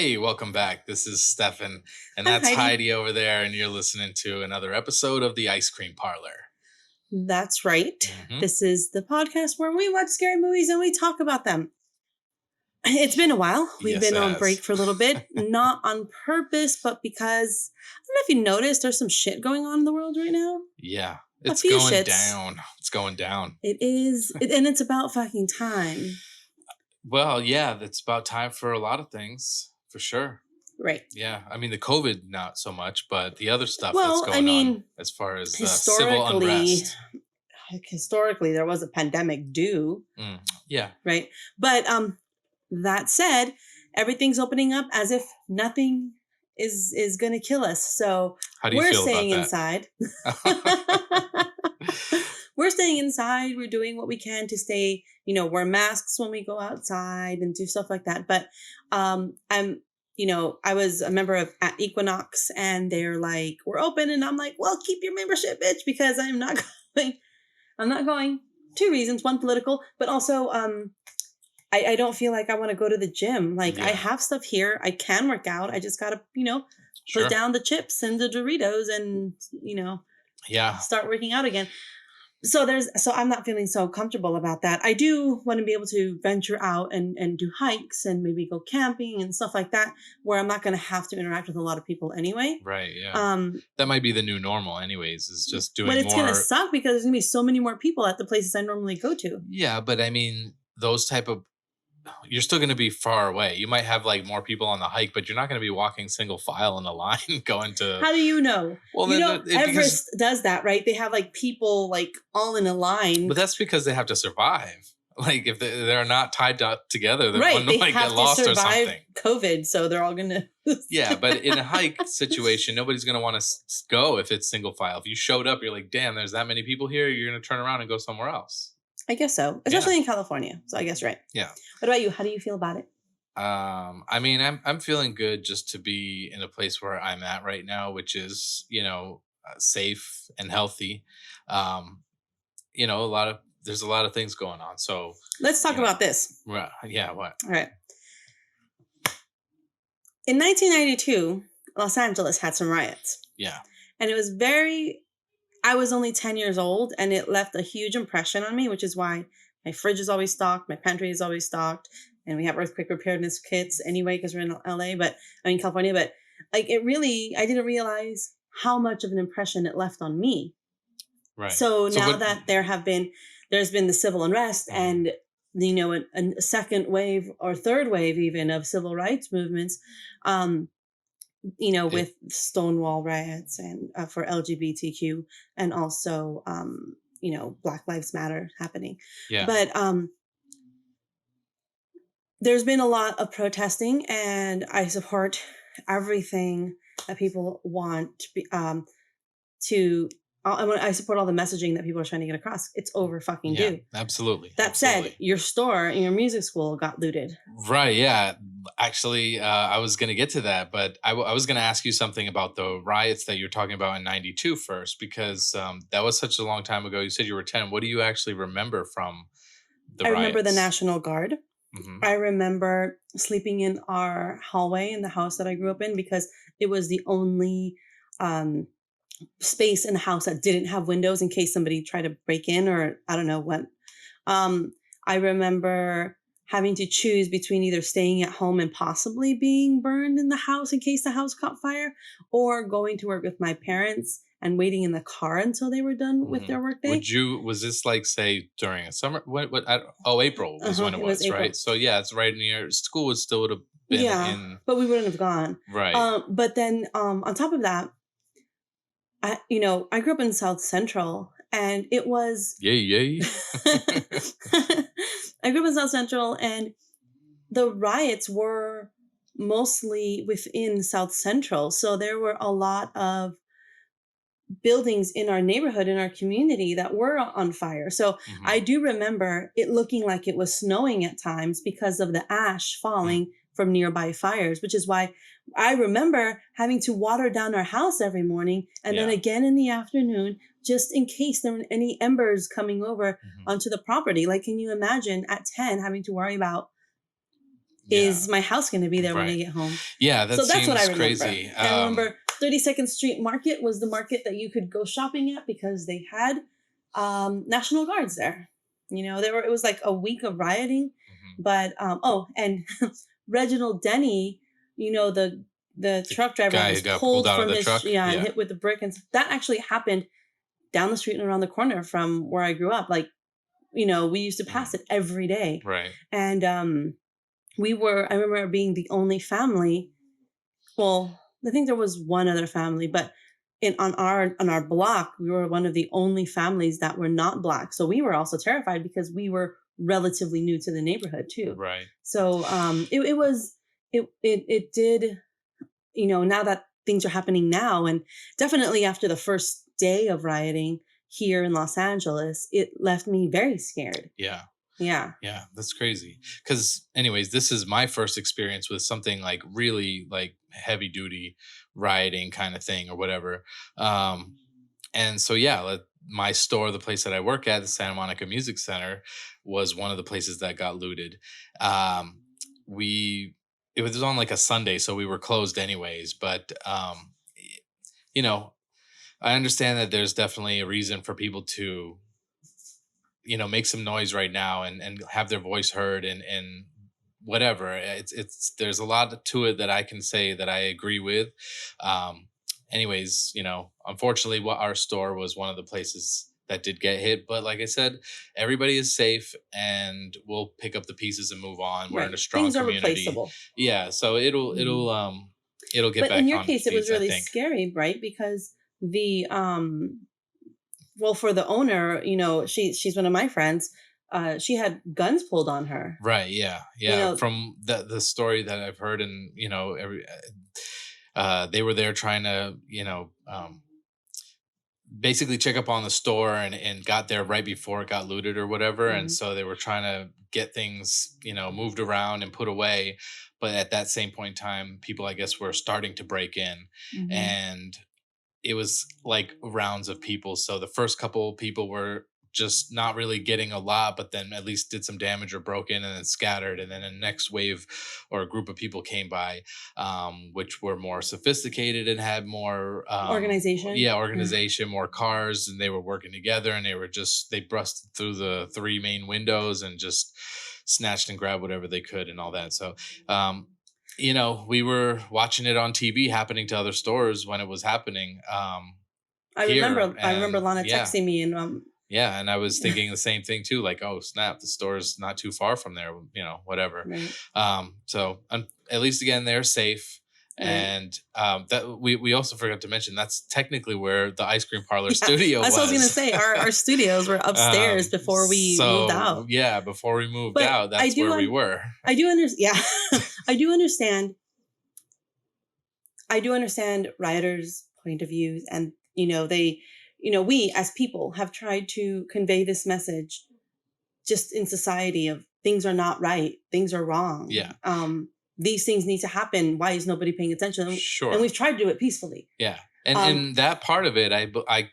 Hey, welcome back. This is Stefan, and Hi, that's Heidi. Heidi over there, and you're listening to another episode of the Ice Cream Parlor. That's right. Mhm. This is the podcast where we watch scary movies and we talk about them. It's been a while. We've Yes, been it on has. break for a little bit, not on purpose, but because I don't know if you noticed, there's some shit going on in the world right now. Yeah, A it's few going shits. down. It's going down. It is, and it's about fucking time. Well, yeah, it's about time for a lot of things, for sure. Right. Yeah, I mean, the COVID, not so much, but the other stuff Well, that's I going mean, on as far as civil unrest. Historically, there was a pandemic due, Yeah, right? But that said, everything's opening up as if nothing is going to kill us. So how do you we're feel staying about inside. that? We're staying inside. We're doing what we can to stay, wear masks when we go outside and do stuff like that. But I was a member of at Equinox and they're like, we're open. And I'm like, well, keep your membership, bitch, because I'm not going. I'm not going. 2 reasons. One, political, but also I don't feel like I want to go to the gym. Like I have stuff here. I can work out. I just got to, put down the chips and the Doritos and, start working out again. So I'm not feeling so comfortable about that. I do want to be able to venture out and do hikes and maybe go camping and stuff like that, where I'm not going to have to interact with a lot of people anyway. Right. Yeah. That might be the new normal anyways, is just doing more. But it's more. going to suck because there's going to be so many more people at the places I normally go to. Yeah. But I mean, those type of, you're still going to be far away. You might have like more people on the hike, but you're not going to be walking single file in a line going to. How do you know? Well, Everest does that, right? They have like people like all in a line. But that's because they have to survive. Like if they're not tied together, then right? one They might have get lost to or survive something. COVID, so they're all gonna. Yeah, but in a hike situation, nobody's gonna want to go if it's single file. If you showed up, you're like, damn, there's that many people here. You're gonna turn around and go somewhere else. I guess so, especially in California. So I guess right. Yeah. What about you? How do you feel about it? I mean, I'm feeling good just to be in a place where I'm at right now, which is safe and healthy. There's a lot of things going on. So let's talk about this. Right? Yeah. What? All right. In 1992, Los Angeles had some riots. Yeah. And it was I was only 10 years old, and it left a huge impression on me, which is why my fridge is always stocked, my pantry is always stocked, and we have earthquake preparedness kits anyway because we're in California. But like I didn't realize how much of an impression it left on me. Right. So now that there's been the civil unrest and a second wave or third wave even of civil rights movements, with Stonewall riots and for LGBTQ and also, Black Lives Matter happening. Yeah. But there's been a lot of protesting, and I support everything that people want I support all the messaging that people are trying to get across. It's over fucking due. Absolutely. That said, your store and your music school got looted. Right. Yeah. Actually, I was going to get to that, but I was going to ask you something about the riots that you're talking about in 92 first, because that was such a long time ago. You said you were 10. What do you actually remember from the riots? I remember the National Guard. Mm-hmm. I remember sleeping in our hallway in the house that I grew up in because it was the only space in the house that didn't have windows in case somebody tried to break in or I don't know what. I remember having to choose between either staying at home and possibly being burned in the house in case the house caught fire, or going to work with my parents and waiting in the car until they were done with their workday. Was this like, say, during a summer? April was when it was, right? So yeah, it's right near school. Still would have been in. But we wouldn't have gone. Right. But then on top of that, I grew up in South Central, and it was yay. I grew up in South Central, and the riots were mostly within South Central. So there were a lot of buildings in our neighborhood, in our community, that were on fire. So I do remember it looking like it was snowing at times because of the ash falling from nearby fires, which is why I remember having to water down our house every morning and then again in the afternoon, just in case there were any embers coming over onto the property. Like, can you imagine at 10 having to worry about Is my house going to be there when I Right. get home? Yeah, that So that's what I seems remember. crazy. And I remember 32nd Street Market was the market that you could go shopping at because they had National Guards there. It was like a week of rioting. Mhm. But and Reginald Denny, the truck driver that Guy who was got pulled pulled out of from the his truck. and Yeah. hit with the brick, and that actually happened down the street and around the corner from where I grew up. Like, we used to pass it every day. Right. And I remember being the only family. Well, I think there was one other family, but on our block, we were one of the only families that were not Black. So we were also terrified because we were relatively new to the neighborhood too. Right. So it did, now that things are happening now, and definitely after the first day of rioting here in Los Angeles, it left me very scared. Yeah. Yeah. Yeah, that's crazy. Because, anyways, this is my first experience with something like really like heavy duty rioting kind of thing or whatever. And so, yeah, my store, the place that I work at, the Santa Monica Music Center, was one of the places that got looted. Um, we it was on like a Sunday, so we were closed anyways. But you know, I understand that there's definitely a reason for people to make some noise right now and have their voice heard and whatever. It's there's a lot to it that I can say that I agree with. Anyways, unfortunately what our store was one of the places that did get hit, but like I said, everybody is safe and we'll pick up the pieces and move on. We're in a Right. strong Things are community. replaceable. Yeah, so it'll Mhm. it'll get But in back your on its case, it was feet, I really think. scary, right? Because the well, for the owner, she's one of my friends. She had guns pulled on her. Right. Yeah. You Yeah. know, From the story that I've heard, and they were there trying to, basically check up on the store and got there right before it got looted or whatever. And Mhm. so they were trying to get things, moved around and put away. But at that same point in time, people, I guess, were starting to break in, Mhm. and it was like rounds of people. So the first couple people were just not really getting a lot, but then at least did some damage or broke in and then scattered. And then a next wave or a group of people came by, which were more sophisticated and had more, Organization. yeah, Yeah. organization, more cars, and they were working together. And they busted through the three main windows and just snatched and grabbed whatever they could and all that. So, we were watching it on TV happening to other stores when it was happening here. I remember And Lana yeah, texting me, and yeah. And I was thinking the same thing too, like, oh, snap, the store's not too far from there, whatever. right, So at least again, they're safe. right. And that we also forgot to mention that's technically where the ice cream parlor Yeah, studio that's what I was gonna was. say. Our studios were upstairs before we moved So out. yeah, before we moved But out, that's where we were. I do understand. Yeah, I do understand. I do understand rioters' point of views, and we as people have tried to convey this message just in society of things are not right, things are wrong. Yeah. These things need to happen. Why is nobody paying attention? And Sure. we've tried to do it peacefully. Yeah. And Um, that part of it, I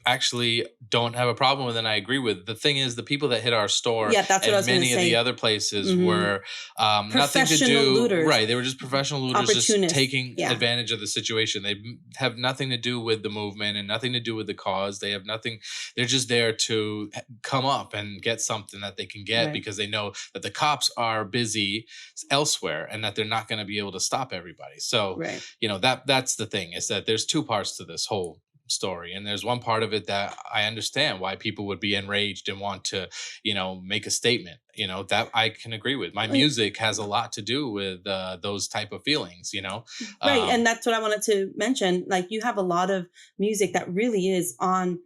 actually don't have a problem with, and I agree with. The thing is, the people that hit our store yeah, that's what I and was going to many of the say. other places Hmm. were nothing to Professional do. looters, Right, they were just professional looters, just opportunists. taking Yeah, advantage of the situation. They have nothing to do with the movement and nothing to do with the cause. They have nothing. They're just there to come up and get something that they can get right, because they know that the cops are busy elsewhere and that they're not going to be able to stop everybody. So right. that's the thing, is that there's two parts to this whole story, and there's one part of it that I understand why people would be enraged and want to make a statement, that I can agree with. My Like, music has a lot to do with those type of feelings. right, and um that's what I wanted to mention. Like, you have a lot of music that really is on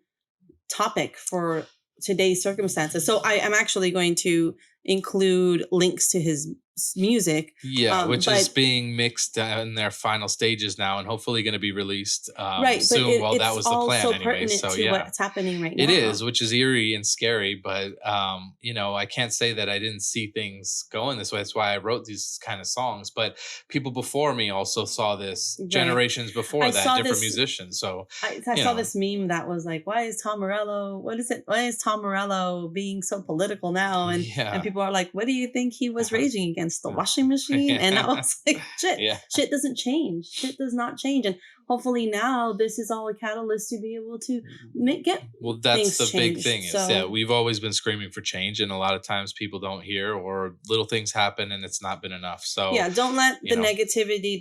topic for today's circumstances. So I am actually going to include links to his music. yeah, which is But being mixed in their final stages now and hopefully going to be released right, but soon. Well, that it's was the plan also anyway, pertinent so to yeah. what's happening right It is, now. which is eerie and scary, but I can't say that I didn't see things going this way. That's why I wrote these kind of songs. But people before me also saw this, Right. generations before I that, saw different this. musicians. So, I you saw know, this meme that was like, "Why is Tom Morello? What is it? Why is Tom Morello being so political now?" And yeah. people are like, "What do you think he was raging against?" against the washing machine. And I was like, Yeah. shit doesn't change. Shit does not change. And hopefully now this is all a catalyst to be able to get Well, that's things the big changed. thing is, So yeah, we've always been screaming for change, and a lot of times people don't hear, or little things happen and it's not been enough. So, yeah, don't let you the know, negativity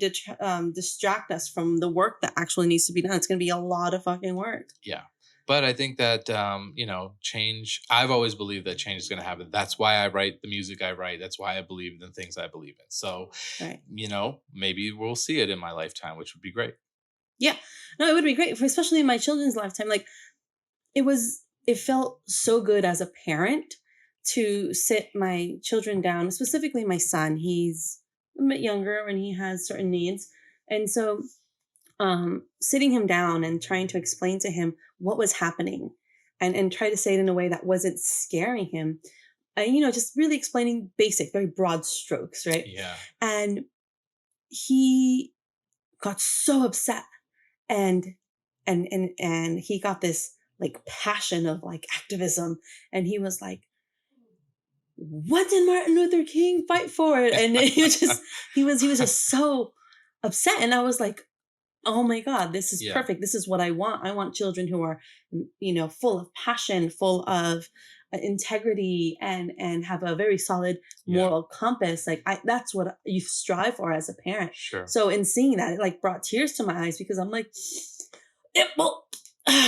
distract us from the work that actually needs to be done. It's going to be a lot of fucking work. yeah. But I think that, change, I've always believed that change is going to happen. That's why I write the music I write. That's why I believe in the things I believe in. So, Right. maybe we'll see it in my lifetime, which would be great. Yeah. No, it would be great, especially in my children's lifetime. Like it felt so good as a parent to sit my children down, specifically my son. He's a bit younger and he has certain needs. And so sitting him down and trying to explain to him what was happening and try to say it in a way that wasn't scaring him. And, just really explaining basic, very broad strokes, right? Yeah. And he got so upset and he got this like passion of like activism, and he was like, what did Martin Luther King fight for? And he was just so upset. And I was like, oh my God, this is Yeah. perfect. This is what I want. I want children who are, full of passion, full of integrity, and have a very solid moral compass. Like that's what you strive for as a parent. Sure. So in seeing that, it like brought tears to my eyes because I'm like,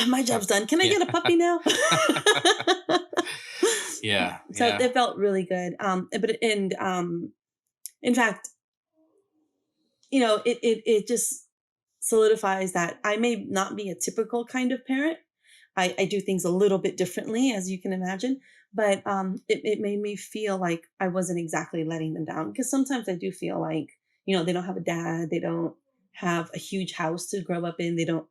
my job's done. Can I get a puppy now? Yeah. So it felt really good. In fact, it just solidifies that I may not be a typical kind of parent. I do things a little bit differently, as you can imagine, but it made me feel like I wasn't exactly letting them down, because sometimes I do feel like, they don't have a dad, they don't have a huge house to grow up in, they don't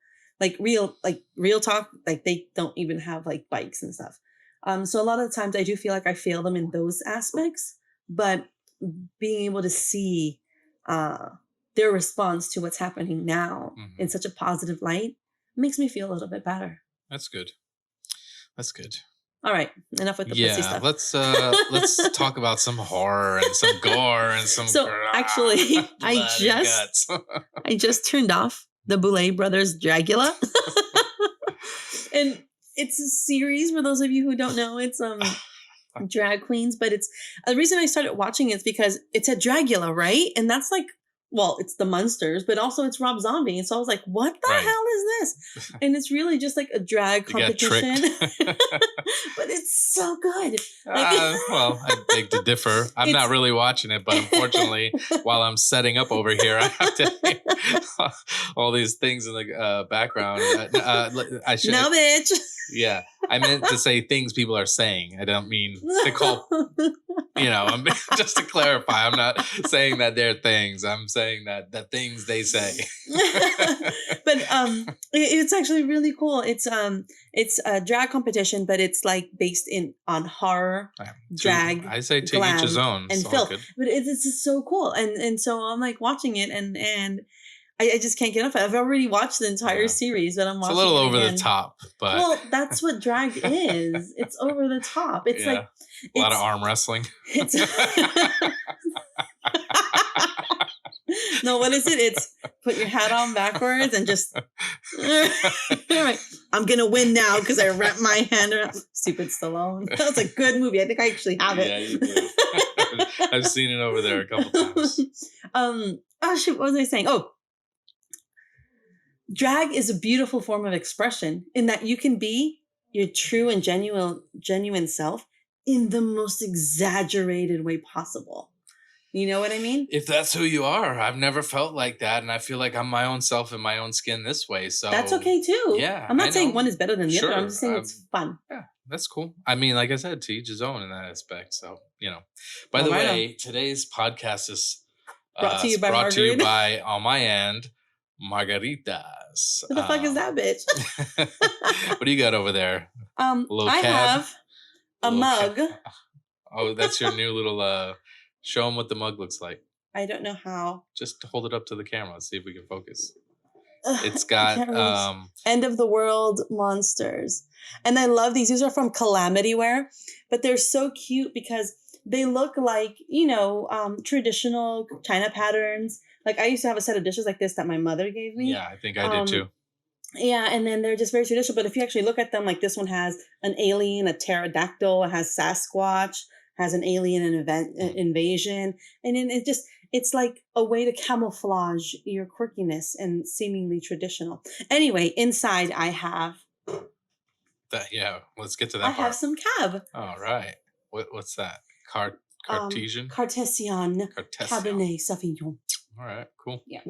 real talk, like they don't even have like bikes and stuff. So a lot of the times I do feel like I fail them in those aspects, but being able to see their response to what's happening now in such a positive light makes me feel a little bit better. That's good. That's good. All right, enough with the pussy stuff. Let's talk about some horror and some gore and some. So actually, I just turned off the Boulet Brothers Dragula, and it's a series for those of you who don't know. It's drag queens, but it's the reason I started watching is because it's a Dragula, right? And that's like, well, it's the Munsters, but also it's Rob Zombie. And so I was like, what the hell is this? And it's really just like a drag competition. But it's so good. Well, I beg to differ. I'm not really watching it, but unfortunately, while I'm setting up over here, I have to all these things in the background. I should. No, bitch. Yeah, I meant to say things people are saying. I don't mean to call. I'm just to clarify. I'm not saying that they're things. I'm saying that the things they say. But it's actually really cool. It's a drag competition, but it's like based on horror, drag. I say to each his own, and filth. But it's just so cool, and so I'm like watching it, and I just can't get enough. I've already watched the entire series, but I'm watching. It's a little over the top, but that's what drag is. It's over the top. It's like a lot of arm wrestling. It's no, what is it? It's put your hat on backwards and just. I'm gonna win now because I wrapped my hand around. Stupid Stallone. That was a good movie. I think I actually have it. Yeah, you do. I've seen it over there a couple times. Oh shit! What was I saying? Oh. Drag is a beautiful form of expression in that you can be your true and genuine self in the most exaggerated way possible. You know what I mean? If that's who you are. I've never felt like that, and I feel like I'm my own self in my own skin this way. So that's okay too. Yeah, I'm not saying one is better than the other. I'm just saying it's fun. Yeah, that's cool. I mean, like I said, to each his own in that aspect. So By the way, today's podcast is brought to you by on my end. Margaritas. What the fuck is that, bitch? What do you got over there? I have a mug. Oh, that's your new little. Show them what the mug looks like. I don't know how. Just hold it up to the camera. Let's see if we can focus. It's got end of the world monsters, and I love these. These are from Calamityware, but they're so cute because they look like, traditional China patterns. Like I used to have a set of dishes like this that my mother gave me. Yeah, I think I did too. Yeah, and then they're just very traditional. But if you actually look at them, like this one has an alien, a pterodactyl, it has Sasquatch, has an alien and invasion, and then it's like a way to camouflage your quirkiness and seemingly traditional. Anyway, inside I have Let's get to I that have part. some cab. All right. What's that? Cartesian? Cartesian Cabernet Sauvignon. All right, cool. Yeah.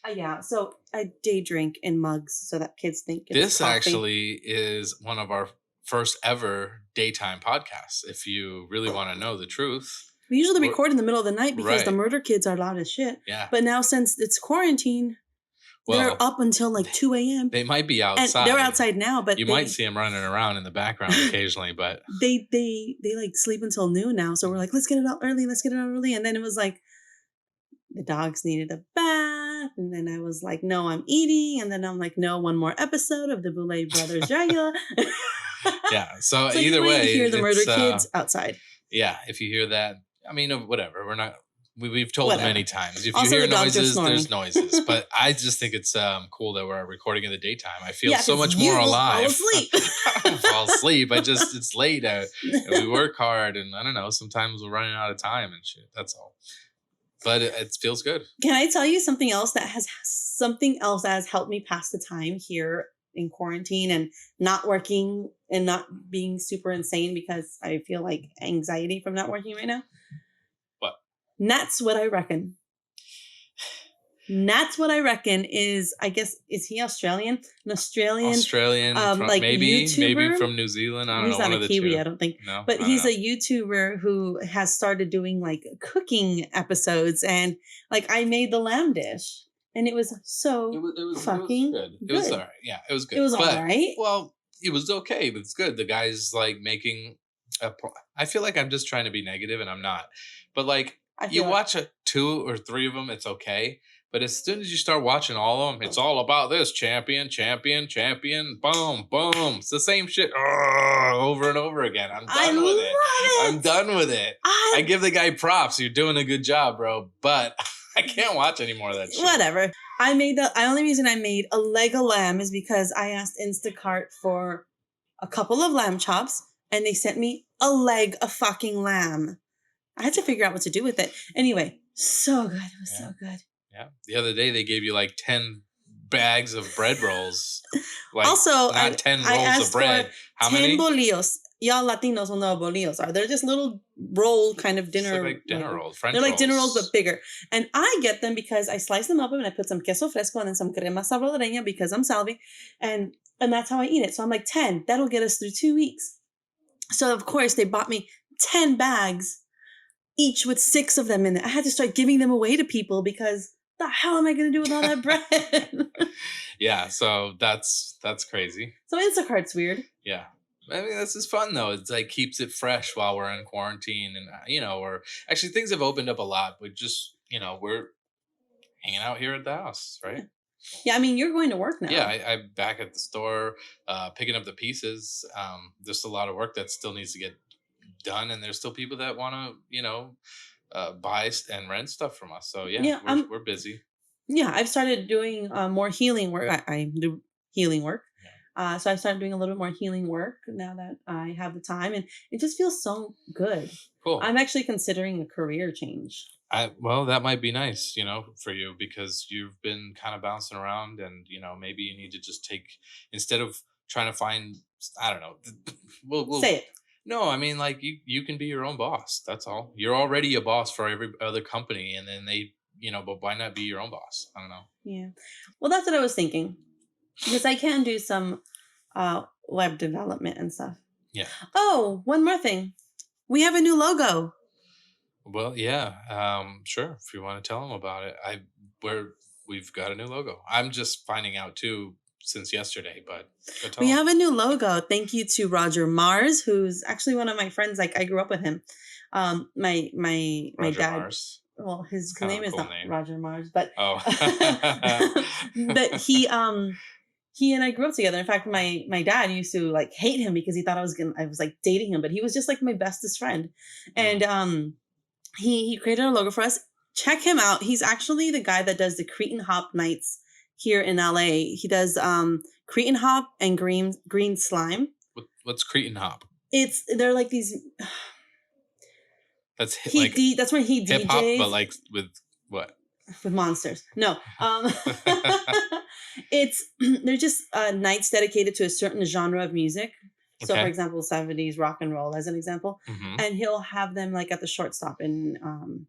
Yeah. So I day drink in mugs so that kids think it's this coffee. actually is one of our first ever daytime podcasts. If you really want to know the truth, we usually record in the middle of the night because the murder kids are loud as shit. Yeah. But now since it's quarantine, they're up until like 2 a.m. They might be outside. And they're outside now, but you might see them running around in the background occasionally. But they like sleep until noon now. So we're like, let's get it out early. And then it was like the dogs needed a bath, and then I was like, no, I'm eating, and then I'm like, no, one more episode of the Boulay Brothers Dragula. Yeah. So either you way, hear the murder kids outside. Yeah, if you hear that, I mean, whatever. We're not. We've told them many times. If also, you hear noises, there's noises. But I just think it's cool that we're recording in the daytime. I feel so much more alive. I don't fall asleep. It's late. We work hard, and I don't know. Sometimes we're running out of time and shit. That's all. But it feels good. Can I tell you something else that has helped me pass the time here in quarantine and not working and not being super insane because I feel like anxiety from not working right now? What? That's what I reckon. That's what I reckon is, I guess, is he Australian? An Australian, like maybe YouTuber? from New Zealand. I don't know. He's not a Kiwi, I don't think. No, but he's a YouTuber who has started doing like cooking episodes, and like I made the lamb dish, and it was so fucking good. It was all right. Yeah, it was good. It was all right. Well, it was okay, but it's good. The guy's like making I feel like I'm just trying to be negative, and I'm not. But like you watch 2 or 3 of them, it's okay. But as soon as you start watching all of them, it's all about this champion, boom, boom. It's the same shit over and over again. I'm done with it. I'm done with it. I give the guy props. You're doing a good job, bro. But I can't watch any more of that shit. Whatever. The only reason I made a leg of lamb is because I asked Instacart for a couple of lamb chops, and they sent me a leg of fucking lamb. I had to figure out what to do with it. Anyway, so good. It was so good. Yeah. The other day they gave you like 10 bags of bread rolls. Like, also, not 10 rolls of bread. How 10 many? Bolillos. Y'all Latinos will know what bolillos are. They're just little roll kind of dinner. Like dinner rolls. French they're like rolls. Dinner rolls, but bigger. And I get them because I slice them up and I put some queso fresco and then some crema salvadoreña because I'm salvi. And that's how I eat it. So I'm like, 10. That'll get us through 2 weeks. So, of course, they bought me 10 bags, each with 6 of them in it. I had to start giving them away to people because the hell am I going to do with all that bread? Yeah, so that's crazy. So Instacart's weird. Yeah. I mean, this is fun, though. It's like keeps it fresh while we're in quarantine. And, we're actually things have opened up a lot. But just, we're hanging out here at the house, right? Yeah, I mean, you're going to work now. Yeah, I'm back at the store picking up the pieces. There's a lot of work that still needs to get done. And there's still people that want to, buy and rent stuff from us. So, yeah, we're busy. Yeah, I've started doing more healing work. I do healing work. So I started doing a little bit more healing work now that I have the time, and it just feels so good. Cool. I'm actually considering a career change. Well, that might be nice, for you because you've been kind of bouncing around, and maybe you need to just instead of trying to find, I don't know. We'll say it. No, I mean, like you can be your own boss. That's all. You're already a boss for every other company, and then they, but why not be your own boss? I don't know. Yeah. Well, that's what I was thinking. Because I can do some web development and stuff. Yeah. Oh, one more thing. We have a new logo. Well, yeah. Sure. If you want to tell them about it, we've got a new logo. I'm just finding out too since yesterday, but go tell we them. have a new logo. Thank you to Roger Mars, who's actually one of my friends. Like I grew up with him. My Roger dad. Mars. Well, his name is not name. Roger Mars, but oh, but he he and I grew up together. In fact, my dad used to like hate him because he thought I was like dating him, but he was just like my bestest friend. And he created a logo for us. Check him out. He's actually the guy that does the Cretan Hop Nights here in LA. He does Cretan Hop and green slime. What's Cretan Hop? They're like these. That's that's when he hip hop, DJs, but like with what? With monsters. No. They're just nights dedicated to a certain genre of music. So, for example, 70s rock and roll, as an example, and he'll have them like at the Shortstop in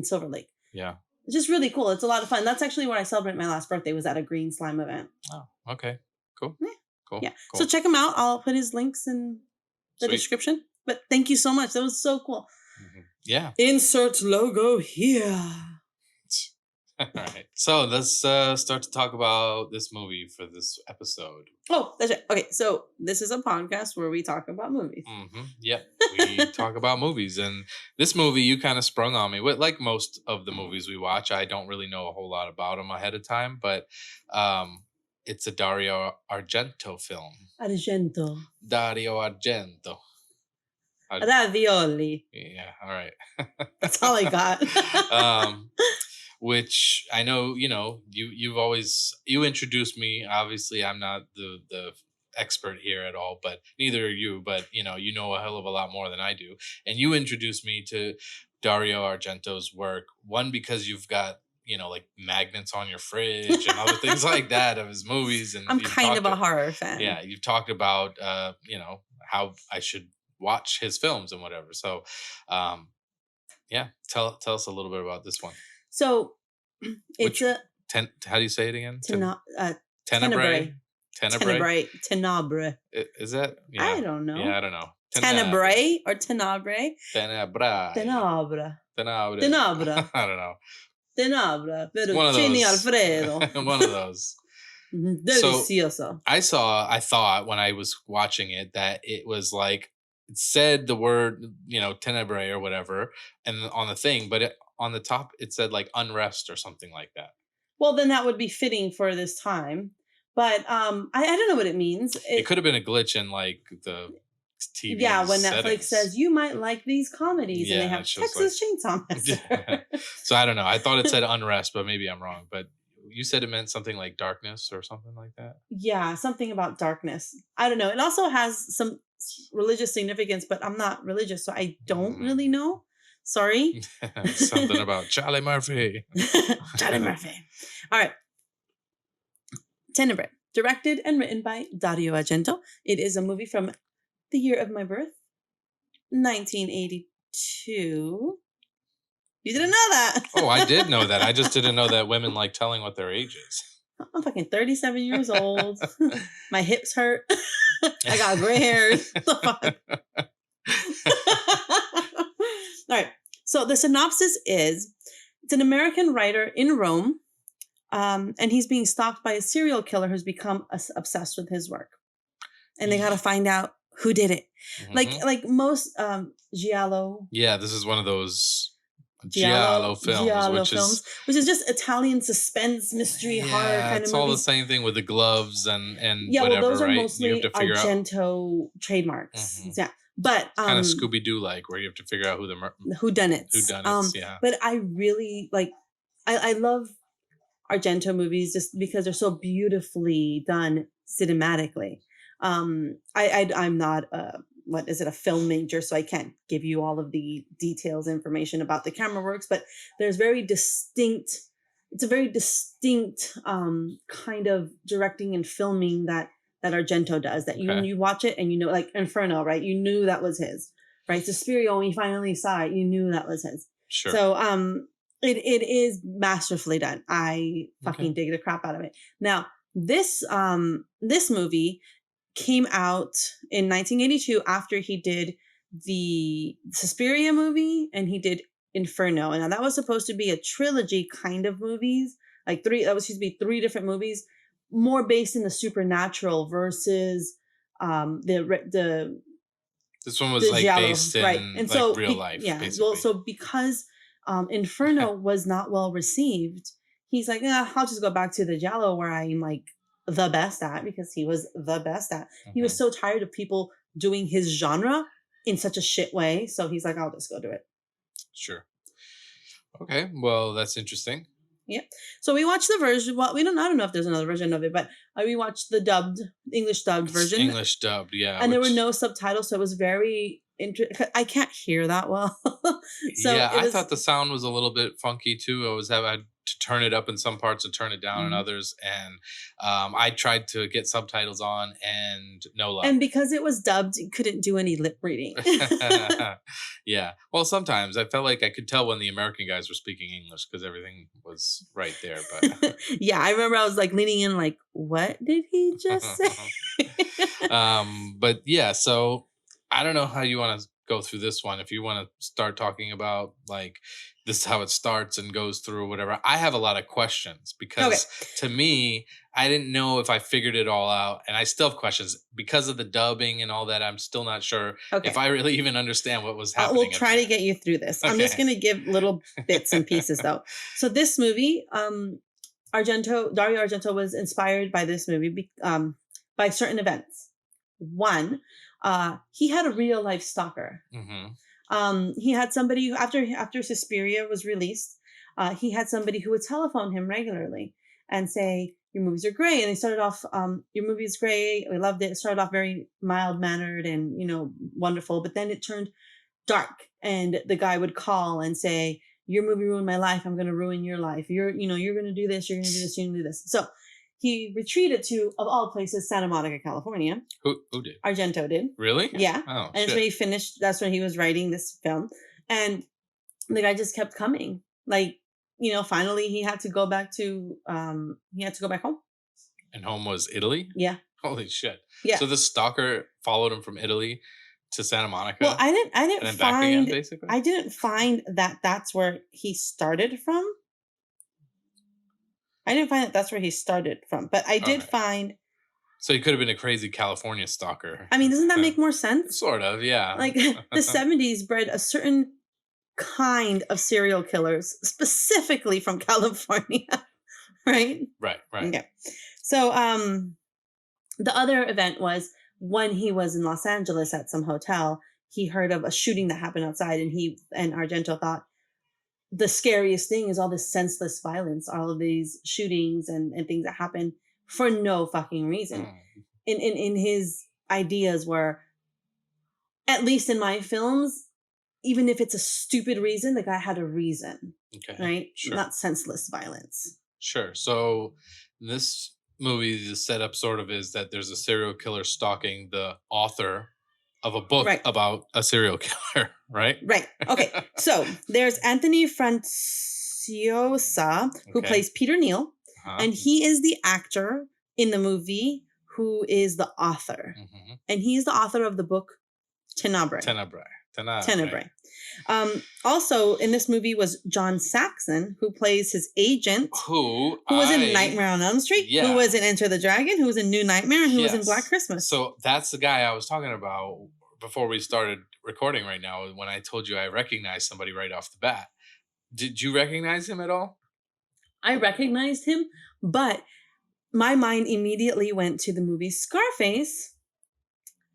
Silver Lake. Yeah, it's just really cool. It's a lot of fun. That's actually where I celebrate my last birthday. Was at a green slime event. Oh, okay, cool. Yeah, cool. Yeah. Cool. So check him out. I'll put his links in the description. But thank you so much. That was so cool. Yeah. Insert logo here. All right. So let's start to talk about this movie for this episode. Oh, that's right. Okay, so this is a podcast where we talk about movies. Yep. We talk about movies. And this movie you kind of sprung on me. Like most of the movies we watch, I don't really know a whole lot about them ahead of time. But it's a Dario Argento film. Dario Argento. Ravioli. Yeah, all right. That's all I got. Which I know, you introduced me. Obviously, I'm not the expert here at all, but neither are you. But you know a hell of a lot more than I do. And you introduced me to Dario Argento's work. One, because you've got like magnets on your fridge and other things like that of his movies. And I'm kind of a horror fan. Yeah, you've talked about how I should watch his films and whatever. So, yeah, tell us a little bit about this one. So it's how do you say it again? Tenebrae. Tenebrae. Is that? Yeah. I don't know. Yeah, I don't know. Tenebrae or Tenebrae? Tenebrae. Tenebra. I don't know. Tenebra. One of those. Alfredo. One of those. Delicioso. So I thought when I was watching it that it was like it said the word, Tenebrae or whatever, and on the thing, but on the top it said like unrest or something like that. Well, then that would be fitting for this time. But I don't know what it means. It could have been a glitch in like the TV. Yeah, when settings. Netflix says you might like these comedies, and they have Texas Chainsaw Massacre. So I don't know. I thought it said unrest, but maybe I'm wrong. But you said it meant something like darkness or something like that. Yeah, something about darkness. I don't know. It also has some religious significance, but I'm not religious, so I don't really know. Sorry. Something about Charlie Murphy. Charlie Murphy. All right. Tenebrae, directed and written by Dario Argento. It is a movie from the year of my birth, 1982. You didn't know that. Oh, I did know that. I just didn't know that women like telling what their age is. I'm fucking 37 years old. My hips hurt. I got gray hairs. What the fuck? All right. So the synopsis is, it's an American writer in Rome, and he's being stalked by a serial killer who's become obsessed with his work. And they got to find out who did it. Like most giallo. Yeah, this is one of those giallo films, which is just Italian suspense, mystery, horror kind of movies. It's all the same thing with the gloves and yeah, whatever, well, those are right? mostly you have to figure Argento trademarks. Yeah, but kind of Scooby-Doo like, where you have to figure out who done it. Yeah. But I really like. I love Argento movies just because they're so beautifully done cinematically. I'm not a film major, so I can't give you all of the details, information about the camera works, but there's it's a very distinct kind of directing and filming that Argento does, that you watch it and like Inferno, right? You knew that was his, right? Suspiria, when you finally saw it, you knew that was his. Sure. So it is masterfully done. I fucking dig the crap out of it. Now, this movie came out in 1982 after he did the Suspiria movie and he did Inferno. And now that was supposed to be a trilogy kind of movies, that was supposed to be 3 different movies, more based in the supernatural versus the this one was like giallo, based in right. And like so real life. Yeah. Basically. Well, so because Inferno was not well received, he's like, I'll just go back to the giallo where I'm like the best at, because he was the best at. He was Mhm. so tired of people doing his genre in such a shit way. So he's like, I'll just go do it. Sure. Okay. Well, that's interesting. Yep. So we watched the version. Well, I don't know if there's another version of it, but we watched the English dubbed It's version, English dubbed, yeah. and there were Which, no subtitles, so it was very I can't hear that well, so yeah, it I was. thought the sound was a little bit funky too. I had to turn it up in some parts and turn it down in Mhm. others, and I tried to get subtitles on, and no luck. And because it was dubbed, you couldn't do any lip reading. Yeah. Well, sometimes I felt like I could tell when the American guys were speaking English because everything was right there. But Yeah, I remember I was like leaning in, like, what did he just say? but yeah, so I don't know how you want to go through this one. If you want to start talking about like this is how it starts and goes through whatever. I have a lot of questions Okay. because to me, I didn't know if I figured it all out, and I still have questions because of the dubbing and all that. I'm still not sure if Okay. I really even understand what was We'll happening at the try to end. get you through this. I'm just Okay. going to give little bits and pieces though. So this movie, Dario Argento was inspired by this movie by certain events. One, he had a real life stalker. Hmm. He had somebody who, after Suspiria was released, he had somebody who would telephone him regularly and say, "Your movies are great." And they started off, "Your movie is great. We loved it." It started off very mild mannered and wonderful, but then it turned dark, and the guy would call and say, "Your movie ruined my life. I'm going to ruin your life. You're going to do this. You're going to do this. You're going to do this." So he retreated to, of all places, Santa Monica, California. Who did? Argento did. Really? Yeah. Oh, And that's when he finished. That's when he was writing this film. And the guy just kept coming. Like, finally he had to go back to, home. And home was Italy? Yeah. Holy shit. Yeah. So the stalker followed him from Italy to Santa Monica Well, I didn't and then back again, basically? I didn't find that that's where he started from. I didn't find that that's where he started from, but I did Okay. find. So he could have been a crazy California stalker. I mean, doesn't that make more sense? Sort of, yeah. Like the 70s bred a certain kind of serial killers, specifically from California, right? Right. Okay. So the other event was when he was in Los Angeles at some hotel, he heard of a shooting that happened outside, and he and Argento thought the scariest thing is all this senseless violence, all of these shootings and things that happen for no fucking reason. Mm. In his ideas were, at least in my films, even if it's a stupid reason, the guy had a reason, Okay. right? Sure. Not senseless violence. Sure. So this movie, the setup sort of is that there's a serial killer stalking the author of a book Right. about a serial killer, right? Right. Okay. So there's Anthony Franciosa, who Okay. plays Peter Neal, Uh-huh. and he is the actor in the movie who is the author. Mhm. And he's the author of the book Tenebrae. Tenebrae. Also in this movie was John Saxon, who plays his agent, who was in Nightmare on Elm Street, who was in Enter the Dragon, who was in New Nightmare, and who was in Black Christmas. So that's the guy I was talking about before we started recording right now, when I told you I recognized somebody right off the bat. Did you recognize him at all? I recognized him, but my mind immediately went to the movie Scarface.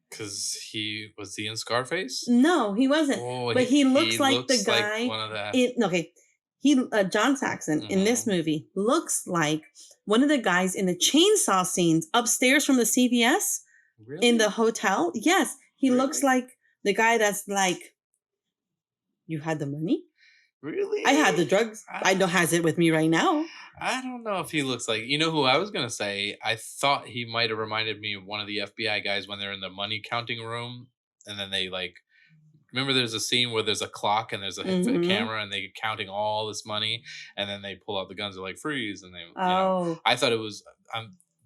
Because he in Scarface? No, he wasn't. Oh, but he looks like the guy. Like one of the... Okay, John Saxon in this movie looks like one of the guys in the chainsaw scenes upstairs from the CVS in the hotel. Yes, he looks like the guy that's like, "You had the money? Really? I had the drugs. I know has it with me right now." I don't know if he looks like... You know who I was going to say? I thought he might have reminded me of one of the FBI guys when they're in the money counting room. And then they like... Remember there's a scene where there's a clock and there's a camera and they're counting all this money. And then they pull out the guns. They're like, freeze. And they... I thought it was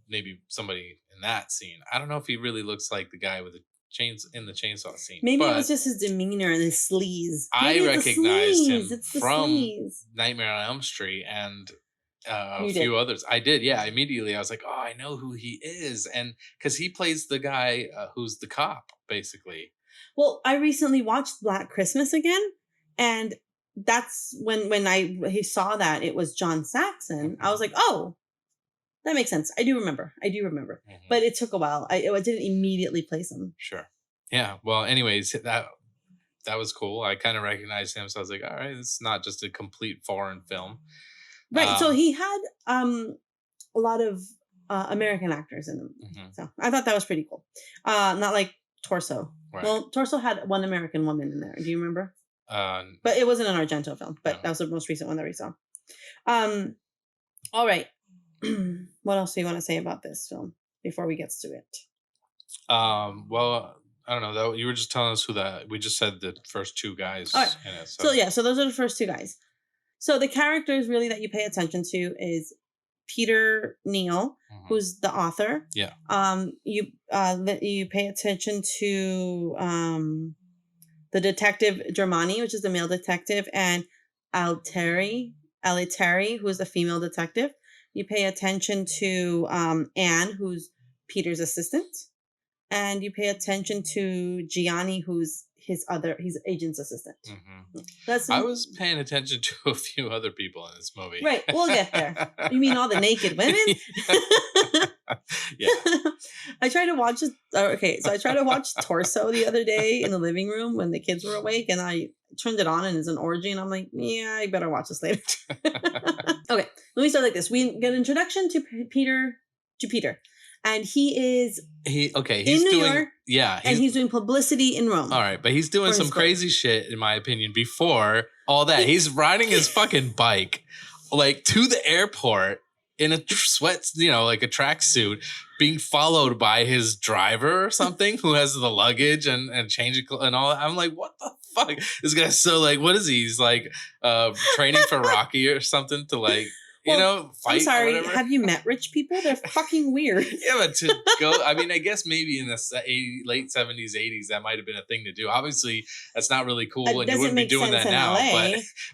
maybe somebody in that scene. I don't know if he really looks like the guy with the chains in the chainsaw scene. Maybe it was just his demeanor and his sleaze. I recognized him from Nightmare on Elm Street and a few others. I did, yeah. Immediately, I was like, "Oh, I know who he is," and because he plays the guy who's the cop, basically. Well, I recently watched Black Christmas again, and that's when he saw that it was John Saxon. I was like, "Oh, That makes sense. I do remember. Mhm. But it took a while. I didn't immediately place him. Sure. Yeah. Well, anyways, that was cool. I kind of recognized him, so I was like, all right, it's not just a complete foreign film. Right. So he had a lot of American actors in them. Mhm. So I thought that was pretty cool. Not like Torso. Right. Well, Torso had one American woman in there. Do you remember? Uh, But it wasn't an Argento film. But No. that was the most recent one that we saw. All right. What else do you want to say about this film before we get to it? well, I don't know. Though you were just telling us who that. We just said the first two guys All right. in it. So yeah, so those are the first two guys. So the characters really that you pay attention to is Peter Neal, Mhm. who's the author. Yeah. You pay attention to the detective Germani, which is the male detective, and Alteri, who's the female detective. You pay attention to Anne, who's Peter's assistant, and you pay attention to Gianni, who's his agent's assistant. Mm-hmm. I was paying attention to a few other people in this movie. Right, we'll get there. You mean all the naked women? Yeah. I tried to watch it. Okay, so I tried to watch Torso the other day in the living room when the kids were awake, and I turned it on, and it's an orgy, and I'm like, yeah, I better watch this later. Okay, let me start like this. We get an introduction to Peter. And he's he's in New doing York, yeah, and he's doing publicity in Rome. All right, but he's doing some crazy shit, in my opinion. Before all that, he's riding his fucking bike like to the airport in a like a tracksuit, being followed by his driver or something who has the luggage and change and all that. I'm like, what the fuck? This guy's so like, what is he? He's like training for Rocky or something to like. Fight. I'm sorry. Have you met rich people? They're fucking weird. Yeah, but to go, I mean, I guess maybe in the late 70s, 80s, that might have been a thing to do. Obviously, that's not really cool, and you wouldn't be doing that now.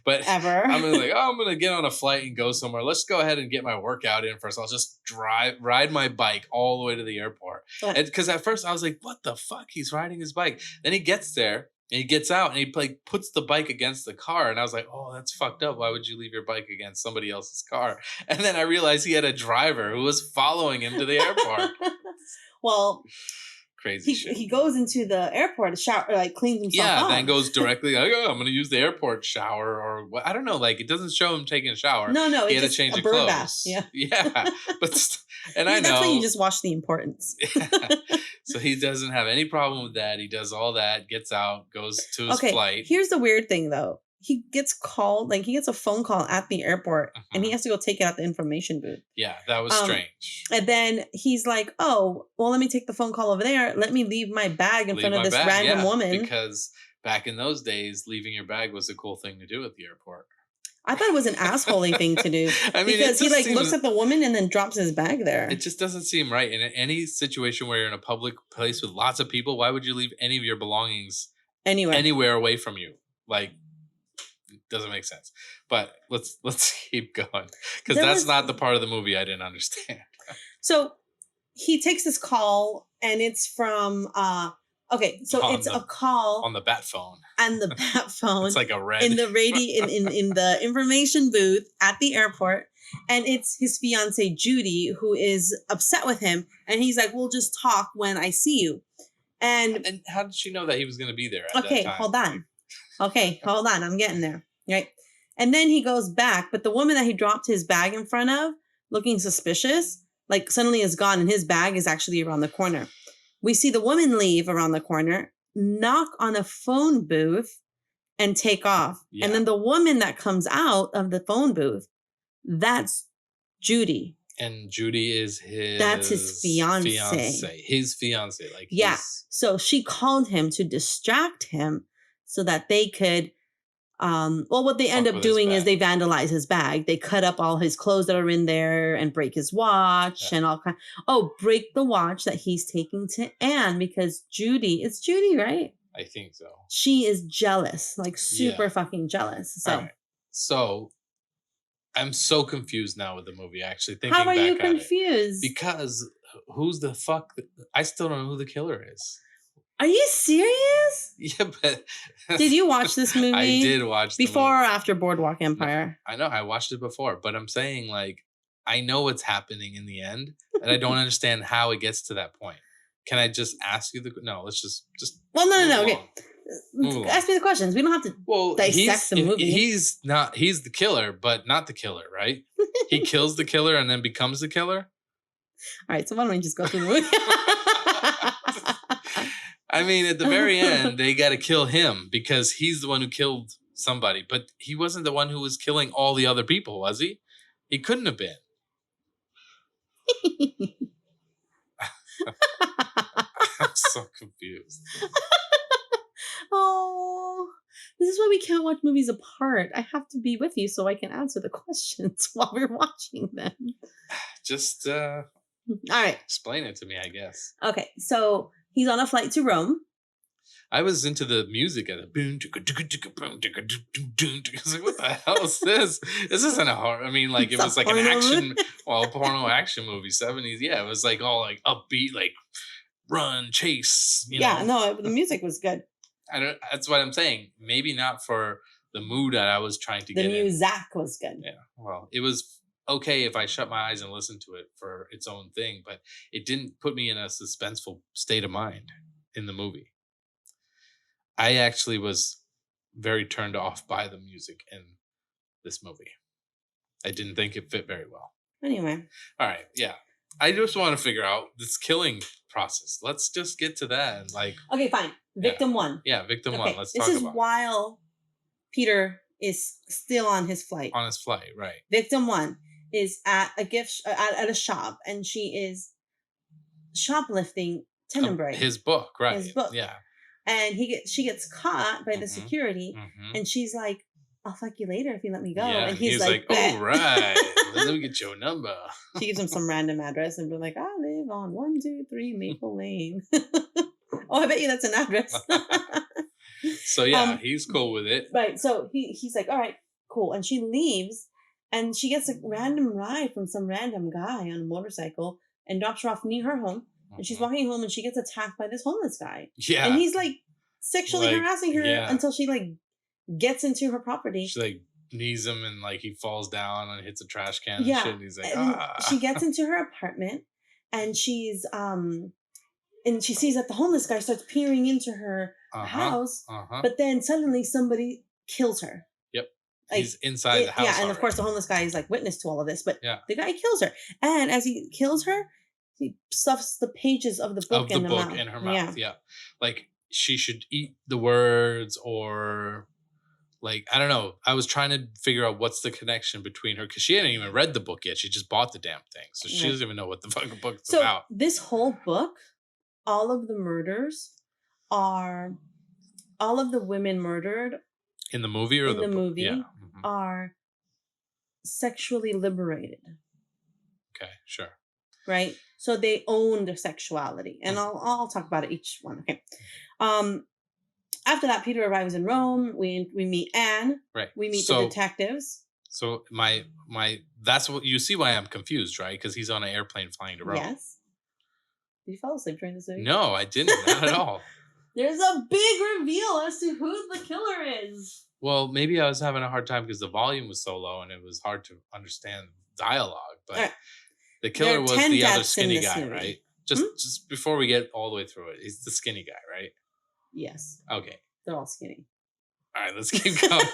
But ever. I'm like, I'm going to get on a flight and go somewhere. Let's go ahead and get my workout in first. I'll just ride my bike all the way to the airport. Because at first I was like, what the fuck? He's riding his bike. Then he gets there. And he gets out and he like puts the bike against the car. And I was like, oh, that's fucked up. Why would you leave your bike against somebody else's car? And then I realized he had a driver who was following him to the airport. Well, crazy shit. He goes into the airport to shower, like cleans himself up. Then goes directly like, oh, I'm going to use the airport shower or what. I don't know. Like, it doesn't show him taking a shower. No, he had to change a bird clothes. Bath. Yeah. Yeah. But and I know that's when you just watch The Importance. Yeah. So he doesn't have any problem with that. He does all that, gets out, goes to his flight. Here's the weird thing though. He gets called, like he gets a phone call at the airport and he has to go take it at the information booth. Yeah, that was strange. And then he's like, oh, well, let me take the phone call over there. Let me leave my bag in front of this random woman. Because back in those days, leaving your bag was a cool thing to do at the airport. I thought it was an assholey thing to do. I mean, because he like looks at the woman and then drops his bag there. It just doesn't seem right. In any situation where you're in a public place with lots of people, why would you leave any of your belongings anywhere away from you? Like, it doesn't make sense. But let's keep going, because that's not the part of the movie I didn't understand. So he takes this call and it's from it's a call on the bat phone. And the bat phone. It's like a red in the in the information booth at the airport, and it's his fiancee Judy who is upset with him, and he's like, "We'll just talk when I see you." And how did she know that he was going to be there? At that time? Hold on. Okay, hold on. I'm getting there. Right, and then he goes back, but the woman that he dropped his bag in front of, looking suspicious, like suddenly is gone, and his bag is actually around the corner. We see the woman leave around the corner, knock on a phone booth, and take off. Yeah. And then the woman that comes out of the phone booth, that's Judy. And Judy is that's his fiance. His fiance. Like, yeah. So she called him to distract him so that they could what they end up doing is they vandalize his bag. They cut up all his clothes that are in there and break his watch and all kind. Break the watch that he's taking to Anne, because it's Judy, right? I think so. She is jealous, like super fucking jealous. So, right. So I'm so confused now with the movie. Actually, thinking how are you back confused? Because who's the fuck? I still don't know who the killer is. Are you serious? Yeah, but did you watch this movie? I did watch before or after Boardwalk Empire. I know I watched it before, but I'm saying like I know what's happening in the end, and I don't understand how it gets to that point. Can I just ask you the? No, let's just Well, no, move no, no. along. Okay. Move along. Ask me the questions. We don't have to Well, dissect the movie. he's not. He's the killer, but not the killer, right? He kills the killer and then becomes the killer. All right. So why don't we just go through the movie? I mean, at the very end, they got to kill him because he's the one who killed somebody. But he wasn't the one who was killing all the other people, was he? He couldn't have been. I'm so confused. Oh, this is why we can't watch movies apart. I have to be with you so I can answer the questions while we're watching them. Just All right. explain it to me, I guess. Okay. So he's on a flight to Rome. I was into the music at it. I was like, what the hell is this? This isn't a horror. I mean, like, it was like an action, well, porno action movie, 70s. Yeah, it was like all like upbeat, like run, chase. You know? No, the music was good. That's what I'm saying. Maybe not for the mood that I was trying to get in. The music was good. Yeah, well, it was okay if I shut my eyes and listened to it for its own thing, but it didn't put me in a suspenseful state of mind in the movie. I actually was very turned off by the music in this movie. I didn't think it fit very well. Anyway. All right, yeah. I just want to figure out this killing process. Let's just get to that. And like, okay, fine. Victim 1. Yeah, victim 1. Let's talk about it. This is while Peter is still on his flight. On his flight, right. Victim 1 is at a gift at a shop, and she is shoplifting Tenebrae. His book, right. His book. Yeah. And she gets caught by the security, and she's like, "I'll fuck you later if you let me go." Yeah, and he's like, "Oh right, let me get your number." She gives him some random address and be like, "I live on 123 Maple Lane." Oh, I bet you that's an address. So yeah, he's cool with it. Right. So he's like, "All right, cool," and she leaves, and she gets a random ride from some random guy on a motorcycle and drops her off near her home. And she's walking home and she gets attacked by this homeless guy. Yeah. And he's like sexually harassing her until she like gets into her property. She like knees him and like he falls down and hits a trash can and shit. And he's like, She gets into her apartment and she's and she sees that the homeless guy starts peering into her house. But then suddenly somebody kills her. Yep. Like, he's inside the house. Yeah, and of course the homeless guy is like witness to all of this, but the guy kills her. And as he kills her, he stuffs the pages of the book in her mouth. Yeah. Like she should eat the words, or like, I don't know. I was trying to figure out what's the connection between her, because she hadn't even read the book yet. She just bought the damn thing. So she doesn't even know what the fucking book's about. This whole book, all of the murders are, all of the women murdered in the movie or in the movie are sexually liberated. Okay, sure. Right? So they own their sexuality. And I'll talk about it each one. Okay. After that, Peter arrives in Rome. We meet Anne. Right. We meet the detectives. So my that's what you see why I'm confused, right? Because he's on an airplane flying to Rome. Yes. Did you fall asleep during this movie? No, I didn't. Not at all. There's a big reveal as to who the killer is. Well, maybe I was having a hard time because the volume was so low and it was hard to understand dialogue. But the killer was the other skinny guy, movie. Right? Just before we get all the way through it, he's the skinny guy, right? Yes. Okay. They're all skinny. All right, let's keep going.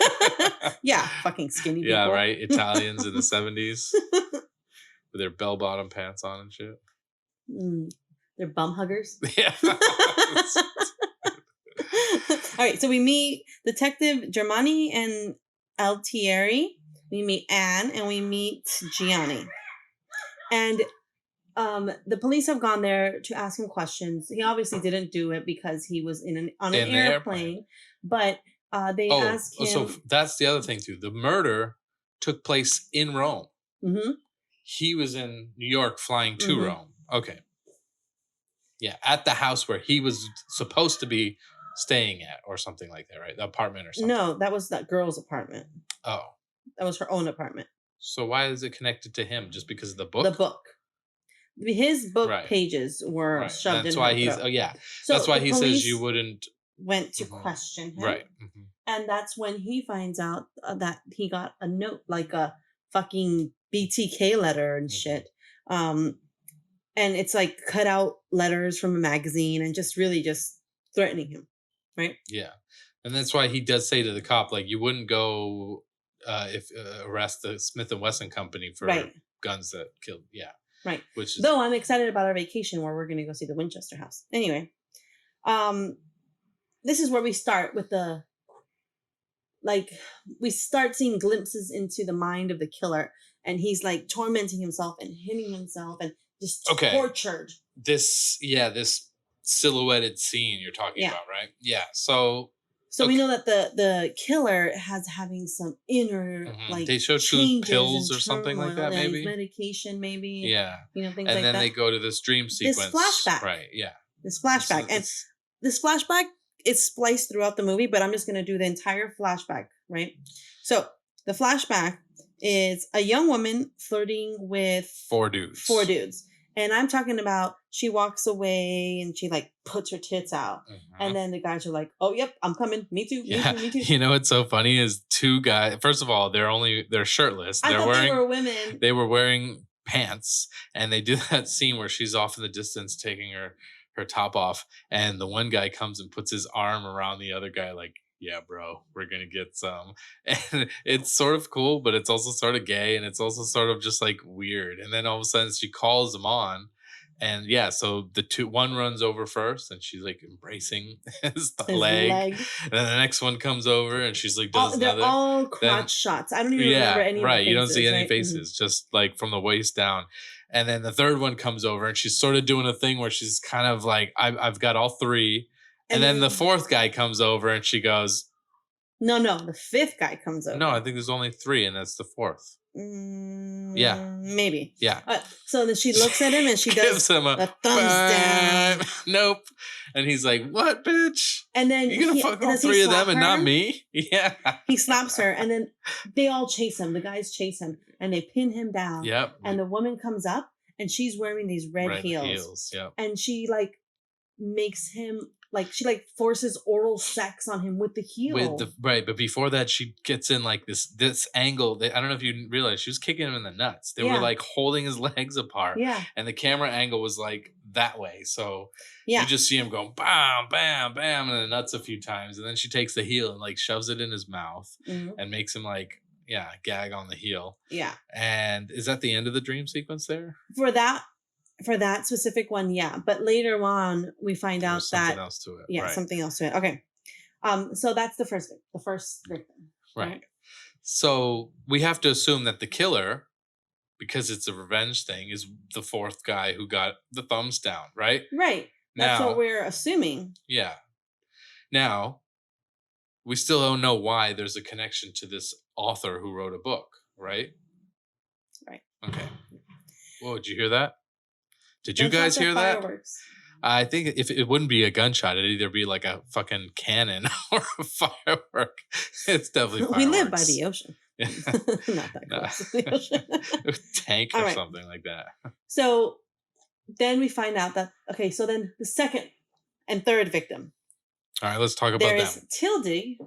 Yeah, fucking skinny people. Yeah, right. Italians in the 70s with their bell-bottom pants on and shit. They're bum huggers. Yeah. All right, so we meet Detective Germani and Altieri. We meet Anne and we meet Gianni. And the police have gone there to ask him questions. He obviously didn't do it because he was on an airplane. But they asked him. So that's the other thing too. The murder took place in Rome. Mm-hmm. He was in New York flying to Rome. Okay. Yeah, at the house where he was supposed to be staying at or something like that, right? The apartment or something. No, that was that girl's apartment. Oh. That was her own apartment. So why is it connected to him? Just because of the book? The book. His book pages were shoved in. That's why he's. Oh yeah. So that's why he says you wouldn't. Went to question him. Right. And that's when he finds out that he got a note, like a fucking BTK letter and shit. And it's like cut out letters from a magazine and just really just threatening him, right? Yeah. And that's why he does say to the cop, like, you wouldn't go if arrest the Smith and Wesson company for Right. guns that killed. Yeah. Right. Which is, Though I'm excited about our vacation where we're going to go see the Winchester house. Anyway, this is where we start with the, like, we start seeing glimpses into the mind of the killer, and he's like tormenting himself and hitting himself and just tortured. This silhouetted scene you're talking about, right? Yeah. So we know that the killer has having some inner like they show two pills or something like that, maybe medication, maybe. Yeah. You know, things and like then that. they go to this dream sequence. This flashback. Right. Yeah. This flashback. And this flashback is spliced throughout the movie, but I'm just going to do the entire flashback, right? So the flashback is a young woman flirting with four dudes. And I'm talking about she walks away and she like puts her tits out. And then the guys are like, oh, yep, I'm coming. Me too. Me too. You know what's so funny is two guys. First of all, they're shirtless. I thought they were women. They were wearing pants. And they do that scene where she's off in the distance taking her top off, and the one guy comes and puts his arm around the other guy like, yeah, bro, we're gonna get some. And it's sort of cool, but it's also sort of gay, and it's also sort of just like weird. And then all of a sudden she calls him on, and yeah, so one runs over first and she's like embracing his leg. And then the next one comes over and she's like does they're another. all crotch shots. I don't even remember any right. of the faces, you don't see any faces, just like from the waist down. And then the third one comes over and she's sort of doing a thing where she's kind of like, I've got all three. And then the fourth guy comes over and she goes, No, the fifth guy comes over. No, I think there's only three and that's the fourth. Yeah. Maybe. Yeah. So then she looks at him and she gives him a thumbs down. Nope. And he's like, what, bitch? And then you're gonna fuck all three of them and not me? Yeah. He slaps her and then they all chase him. The guys chase him and they pin him down. Yep. And the woman comes up and she's wearing these red heels. Yep. And she like makes him like, she like forces oral sex on him with the heel. Right, but before that, she gets in like this angle. I don't know if you realize she was kicking him in the nuts. They were like holding his legs apart. Yeah. And the camera angle was like that way. So you just see him going bam, bam, bam in the nuts a few times. And then she takes the heel and like shoves it in his mouth and makes him like, gag on the heel. Yeah. And is that the end of the dream sequence there? For that specific one, yeah. But later on, we find out that something else to it. Yeah, right. something else to it. Okay. So that's the first victim. Right. So we have to assume that the killer, because it's a revenge thing, is the fourth guy who got the thumbs down, right? Right. That's what we're assuming. Yeah. Now, we still don't know why there's a connection to this author who wrote a book, right? Right. Okay. Whoa, did you hear that? Did you guys hear that? I think if it wouldn't be a gunshot, it'd either be like a fucking cannon or a firework. It's definitely fireworks. We live by the ocean. Not that close to the ocean. A tank or something like that. So then we find out that, so then the second and third victim. All right, let's talk about them. There's Tildy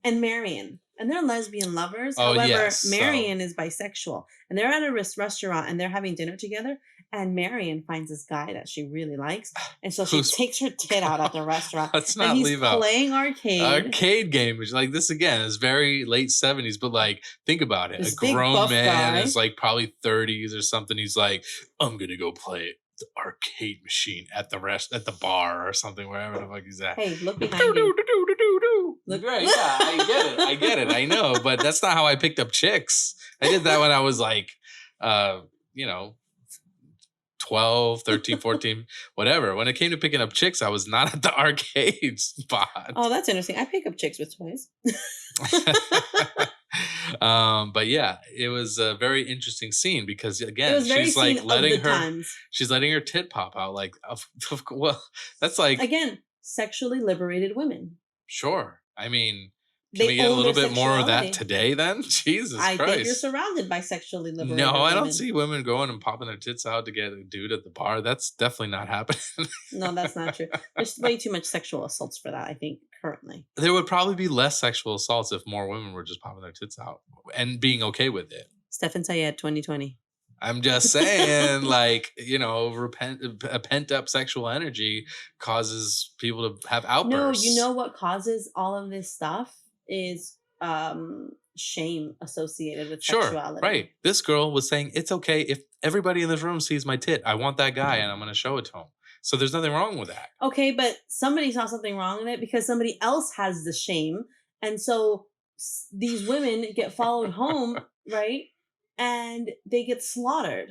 and Marion. And they're lesbian lovers. However, Marion is bisexual. And they're at a restaurant and they're having dinner together. And Marion finds this guy that she really likes. And so she takes her tit out at the restaurant. Let's not leave out. Playing arcade game, which like this again is very late 70s, but like think about it. This a grown man is like probably 30s or something. He's like, I'm gonna go play the arcade machine at the bar or something, wherever the fuck he's at. Hey, look behind you. Look right, yeah, I get it, I know, but that's not how I picked up chicks. I did that when I was like, 12, 13, 14, whatever. When it came to picking up chicks, I was not at the arcade spot. Oh, that's interesting. I pick up chicks with toys. But yeah, it was a very interesting scene because again, she's like letting her tit pop out. Like, well, that's like again, sexually liberated women. Sure. I mean, can we get a little bit more of that today then? Jesus Christ. I think you're surrounded by sexually liberated No, I don't women. see women going and popping their tits out to get a dude at the bar. That's definitely not happening. No, that's not true. There's way too much sexual assaults for that, I think, currently. There would probably be less sexual assaults if more women were just popping their tits out and being okay with it. Stefan Sayed 2020. I'm just saying, like, a pent up sexual energy causes people to have No, you know outbursts. what causes all of this stuff is shame associated with Sure, right. sexuality. This girl was saying, it's okay if everybody in this room sees my tit. I want that guy and I'm going to show it to him. So there's nothing wrong with that. Okay, but somebody saw something wrong in it because somebody else has the shame. And so these women get followed home, right? And they get slaughtered.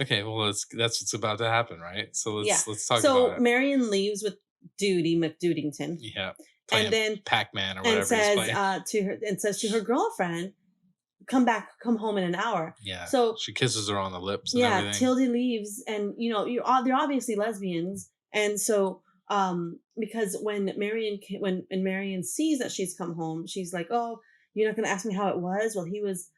Okay, well, that's what's about to happen, right? So Yeah. let's talk So about it. Marion leaves with Duty McDudington. Yeah, And playing then Pac-Man or and whatever he's says playing. to her girlfriend, come home in an hour. Yeah, So she kisses her on the lips and yeah, everything. Tildy leaves, and they're obviously lesbians, and so because when Marion sees that she's come home, she's like, oh, you're not gonna ask me how it was? Well, he was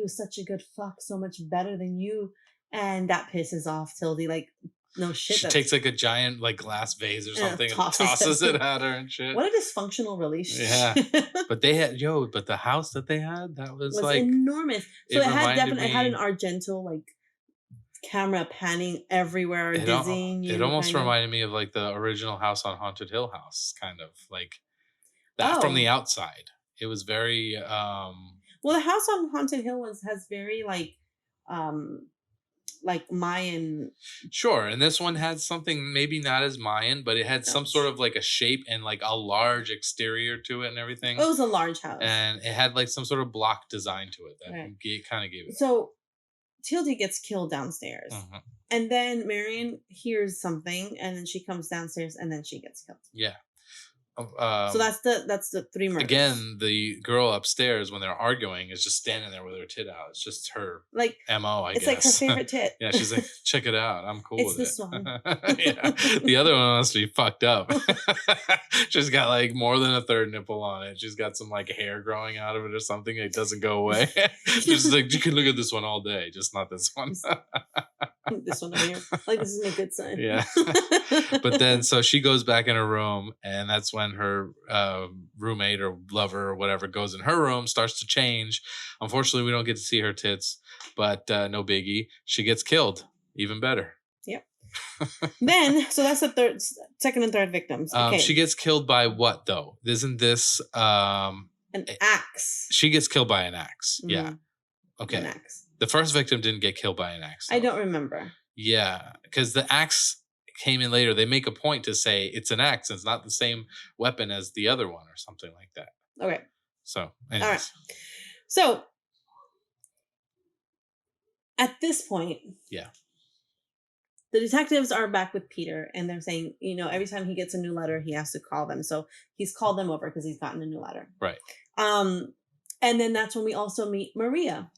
such a good fuck, so much better than you, and that pisses off Tildy. Like, no shit. She takes like a giant like glass vase or something and tosses it at her and shit. What a dysfunctional relationship. Yeah, but but the house that they had, that was like enormous. So it had reminded definitely had an me. Argento like camera panning everywhere, dizzying It you. almost Kind of. reminded me of like the original House on Haunted Hill house, kind of like that from Oh, the outside. It was very well, the house on Haunted Hill has very like Mayan. sure, and this one had something maybe not as Mayan, but it had some sort of like a shape and like a large exterior to it and everything. It was a large house, And it had like some sort of block design to it that right. kind of gave it. So Tildy gets killed downstairs, Mhm. and then Marion hears something, and then she comes downstairs, and then she gets killed. Yeah. So that's the three murders. Again, the girl upstairs when they're arguing is just standing there with her tit out. It's just her like MO, I it's guess. like her favorite tit. Yeah, she's like, check it out. I'm cool It's with this it. one. Yeah. The other one must be fucked up. She's got like more than a third nipple on it. She's got some like hair growing out of it or something. It doesn't go away. She's like, you can look at this one all day, just not this one. This one over here. Like, this is my good sign. Yeah. But then so she goes back in her room, and that's when her roommate or lover or whatever goes in her room, starts to change. Unfortunately, we don't get to see her tits, but no biggie. She gets killed. Even better. Yep. Then, so that's the second and third victims. Okay. She gets killed by what though? Isn't this an axe? She gets killed by an axe. Mm, yeah. Okay. An axe. The first victim didn't get killed by an axe, though. I don't remember. Yeah, because the axe came in later. They make a point to say it's an axe. It's not the same weapon as the other one or something like that. Okay. So, anyways. All right. So, at this point, yeah, the detectives are back with Peter, and they're saying, every time he gets a new letter, he has to call them. So he's called them over because he's gotten a new letter. Right. And then that's when we also meet Maria.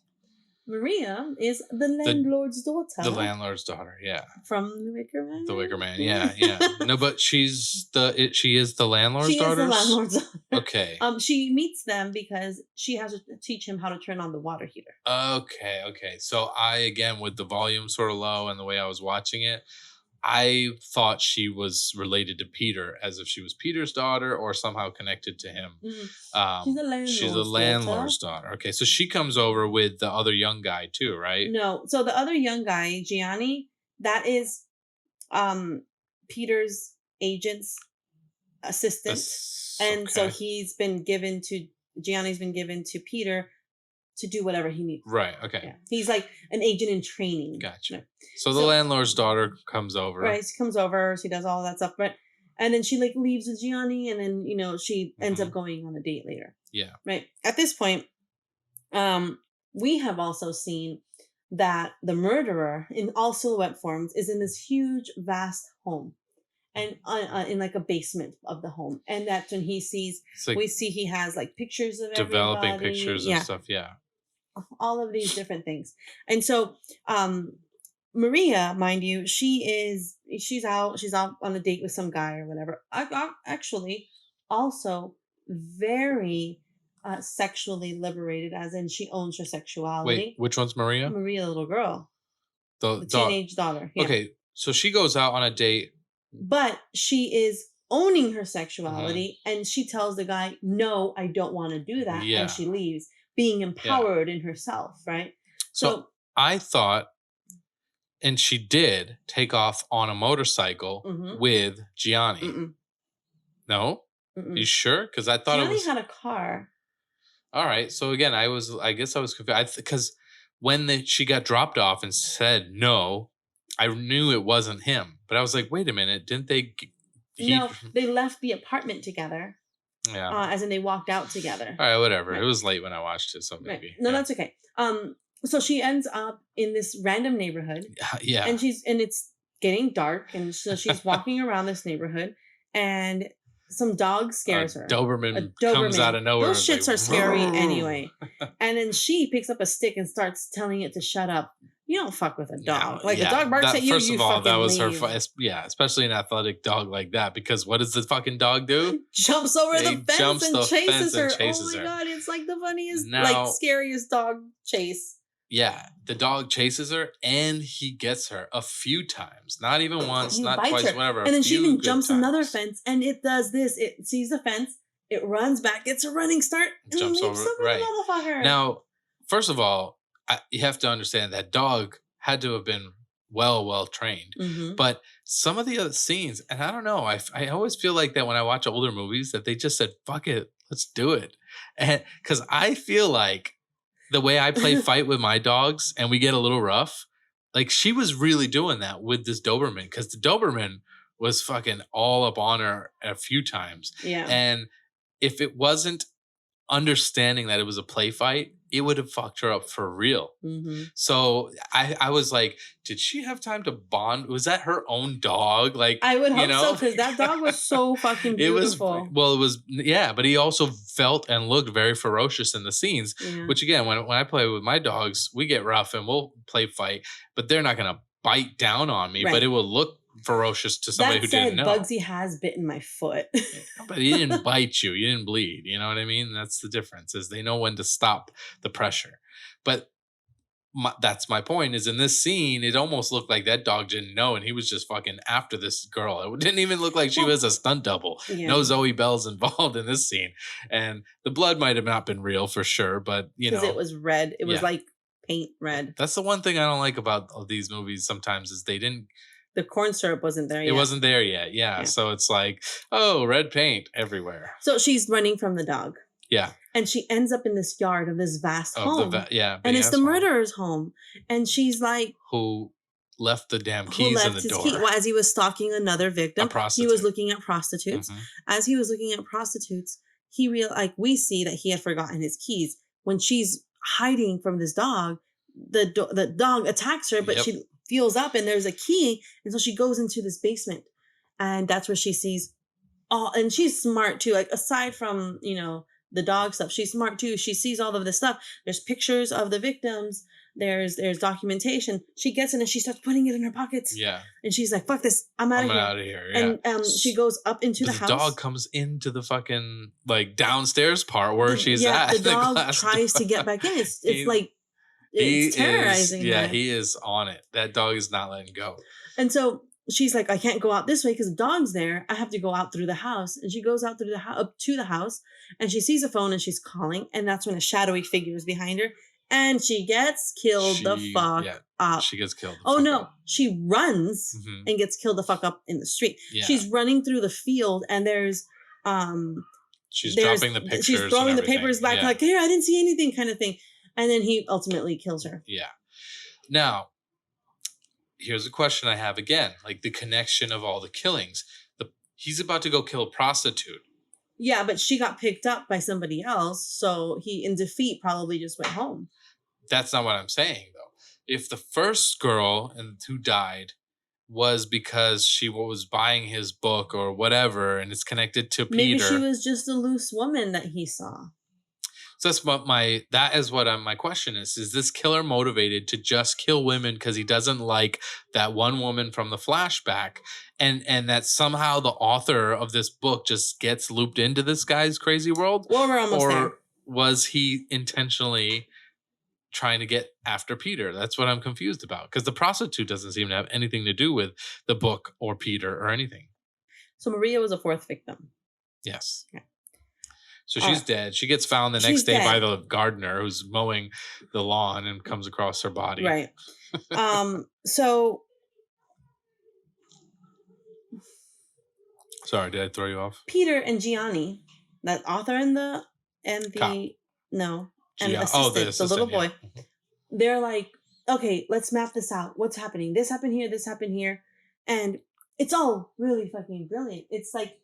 Maria is the landlord's daughter. The landlord's daughter, yeah. From The Wicker Man. The Wicker Man, yeah. No, but she is the landlord's daughter. She is the landlord's daughter. Okay. She meets them because she has to teach him how to turn on the water heater. Okay. So I, again, with the volume sort of low and the way I was watching it, I thought she was related to Peter, as if she was Peter's daughter or somehow connected to him. She's a landlord's daughter. Okay, so she comes over with the other young guy too, right? No, so the other young guy, Gianni, that is Peter's agent's assistant. And so Gianni's been given to Peter to do whatever he needs. Right. Okay. Yeah. He's like an agent in training. Gotcha. So the landlord's daughter comes over. Right. She comes over. She does all that stuff. And then she like leaves with Gianni, and then she ends up going on a date later. Yeah. Right. At this point, we have also seen that the murderer in all silhouette forms is in this huge, vast home. And in like a basement of the home, and that's when he sees. Like we see he has like pictures of developing pictures and stuff. Yeah, all of these different things, and so Maria, mind you, she's out on a date with some guy or whatever. I actually also very sexually liberated, as in she owns her sexuality. Wait, which one's Maria? Maria, the little girl, the teenage daughter. Yeah. Okay, so she goes out on a date. But she is owning her sexuality, and she tells the guy, no, I don't want to do that. Yeah. And she leaves, being empowered in herself, right? So I thought, and she did take off on a motorcycle with Gianni. No? Mm-mm. You sure? Because I thought Gianni it was. had a car. All right. So again, I guess I was confused. Because when she got dropped off and said no, I knew it wasn't him. But I was like, wait a minute. Didn't they? No, they left the apartment together. Yeah. As in they walked out together. All right, whatever. Right. It was late when I watched it, so maybe. Right. No, that's okay. So she ends up in this random neighborhood. Yeah. And it's getting dark, and so she's walking around this neighborhood, and some dog scares her. Doberman comes out of nowhere. Those shits are scary anyway. And then she picks up a stick and starts telling it to shut up. You don't fuck with a dog. A dog barks at you. First of all, that was leave. her. Especially an athletic dog like that. Because what does the fucking dog do? Jumps over the fence and chases her. Oh my god, it's like the funniest, scariest dog chase. Yeah, the dog chases her and he gets her a few times. Not even once, not twice, whatever. And then she even jumps another fence, and it does this. It sees the fence, it runs back, gets a running start, and jumps over the motherfucker. Now, first of all, you have to understand that dog had to have been well trained. But some of the other scenes, and I don't know, I always feel like that when I watch older movies that they just said, fuck it, let's do it. And because I feel like the way I play fight with my dogs and we get a little rough, like she was really doing that with this Doberman, because the Doberman was fucking all up on her a few times. Yeah. And if it wasn't understanding that it was a play fight, it would have fucked her up for real. So I was like, did she have time to bond? Was that her own dog? Like, I would hope so, because that dog was so fucking beautiful. But he also felt and looked very ferocious in the scenes, which again, when I play with my dogs, we get rough and we'll play fight, but they're not going to bite down on me, but it will look ferocious to somebody who didn't know. Bugsy has bitten my foot. But he didn't bite you. You didn't bleed. You know what I mean? That's the difference, is they know when to stop the pressure. But that's my point, is in this scene, it almost looked like that dog didn't know, and he was just fucking after this girl. It didn't even look like she was a stunt double. No Zoe Bell's involved in this scene. And the blood might have not been real for sure, but because it was red. It was like paint red. That's the one thing I don't like about these movies sometimes, is they didn't. The corn syrup wasn't there yet. It wasn't there yet. Yeah. So it's like, oh, red paint everywhere. So she's running from the dog. Yeah. And she ends up in this yard of this vast home. And it's the murderer's home. And she's like, who left the damn keys in the door. As he was stalking another victim. A prostitute. He was looking at prostitutes. As he was looking at prostitutes, he we see that he had forgotten his keys. When she's hiding from this dog, the dog attacks her, but she feels up and there's a key, and so she goes into this basement, and that's where she sees all. And she's smart too, like aside from the dog stuff, she's smart too. She sees all of this stuff. There's pictures of the victims, there's documentation. She gets in and she starts putting it in her pockets, and she's like, fuck this, I'm out of here. And she goes up into the house. The dog comes into the fucking downstairs part where she's at. The dog tries to get back in. It's like it's terrorizing. He is on it. That dog is not letting go. And so she's like, I can't go out this way because the dog's there. I have to go out through the house. And she goes out through the house, up to the house, and she sees a phone and she's calling. And that's when a shadowy figure is behind her, and she gets killed the fuck up. She gets killed. She runs and gets killed the fuck up in the street. She's running through the field, and there's she's dropping the pictures. She's throwing the papers back, like, here, I didn't see anything, kind of thing. And then he ultimately kills her. Yeah. Now, here's a question I have again, like the connection of all the killings. He's about to go kill a prostitute. Yeah, but she got picked up by somebody else, so he, in defeat, probably just went home. That's not what I'm saying, though. If the first girl who died was because she was buying his book or whatever, and it's connected to Peter. Maybe she was just a loose woman that he saw. So that's what my question is this killer motivated to just kill women because he doesn't like that one woman from the flashback, and that somehow the author of this book just gets looped into this guy's crazy world? Well, we're almost there. Was he intentionally trying to get after Peter? That's what I'm confused about, because the prostitute doesn't seem to have anything to do with the book or Peter or anything. So Maria was a fourth victim. Yes. Okay. So she's dead. She gets found the next she's day by dead. the gardener who's mowing the lawn and comes across her body. Right. So Sorry, did I throw you off? Peter and Gianni, that author and the Cop. no and Gia- assistant, the the assistant, little yeah. boy, they're like, okay, let's map this out. What's happening? This happened here, this happened here. And it's all really fucking brilliant. It's like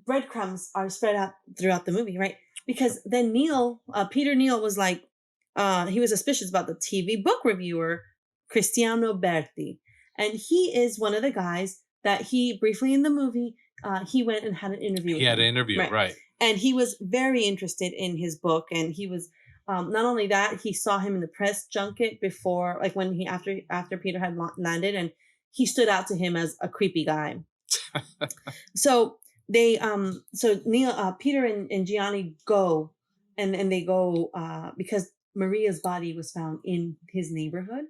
breadcrumbs are spread out throughout the movie, right? Because then Peter Neal was like, he was suspicious about the TV book reviewer, Cristiano Berti. And he is one of the guys that he briefly in the movie, he went and had an interview with He had him. an interview, right. And he was very interested in his book. And he was, not only that, he saw him in the press junket before, like when he, after Peter had landed, and he stood out to him as a creepy guy. So they Peter and Gianni go and they go because Maria's body was found in his neighborhood,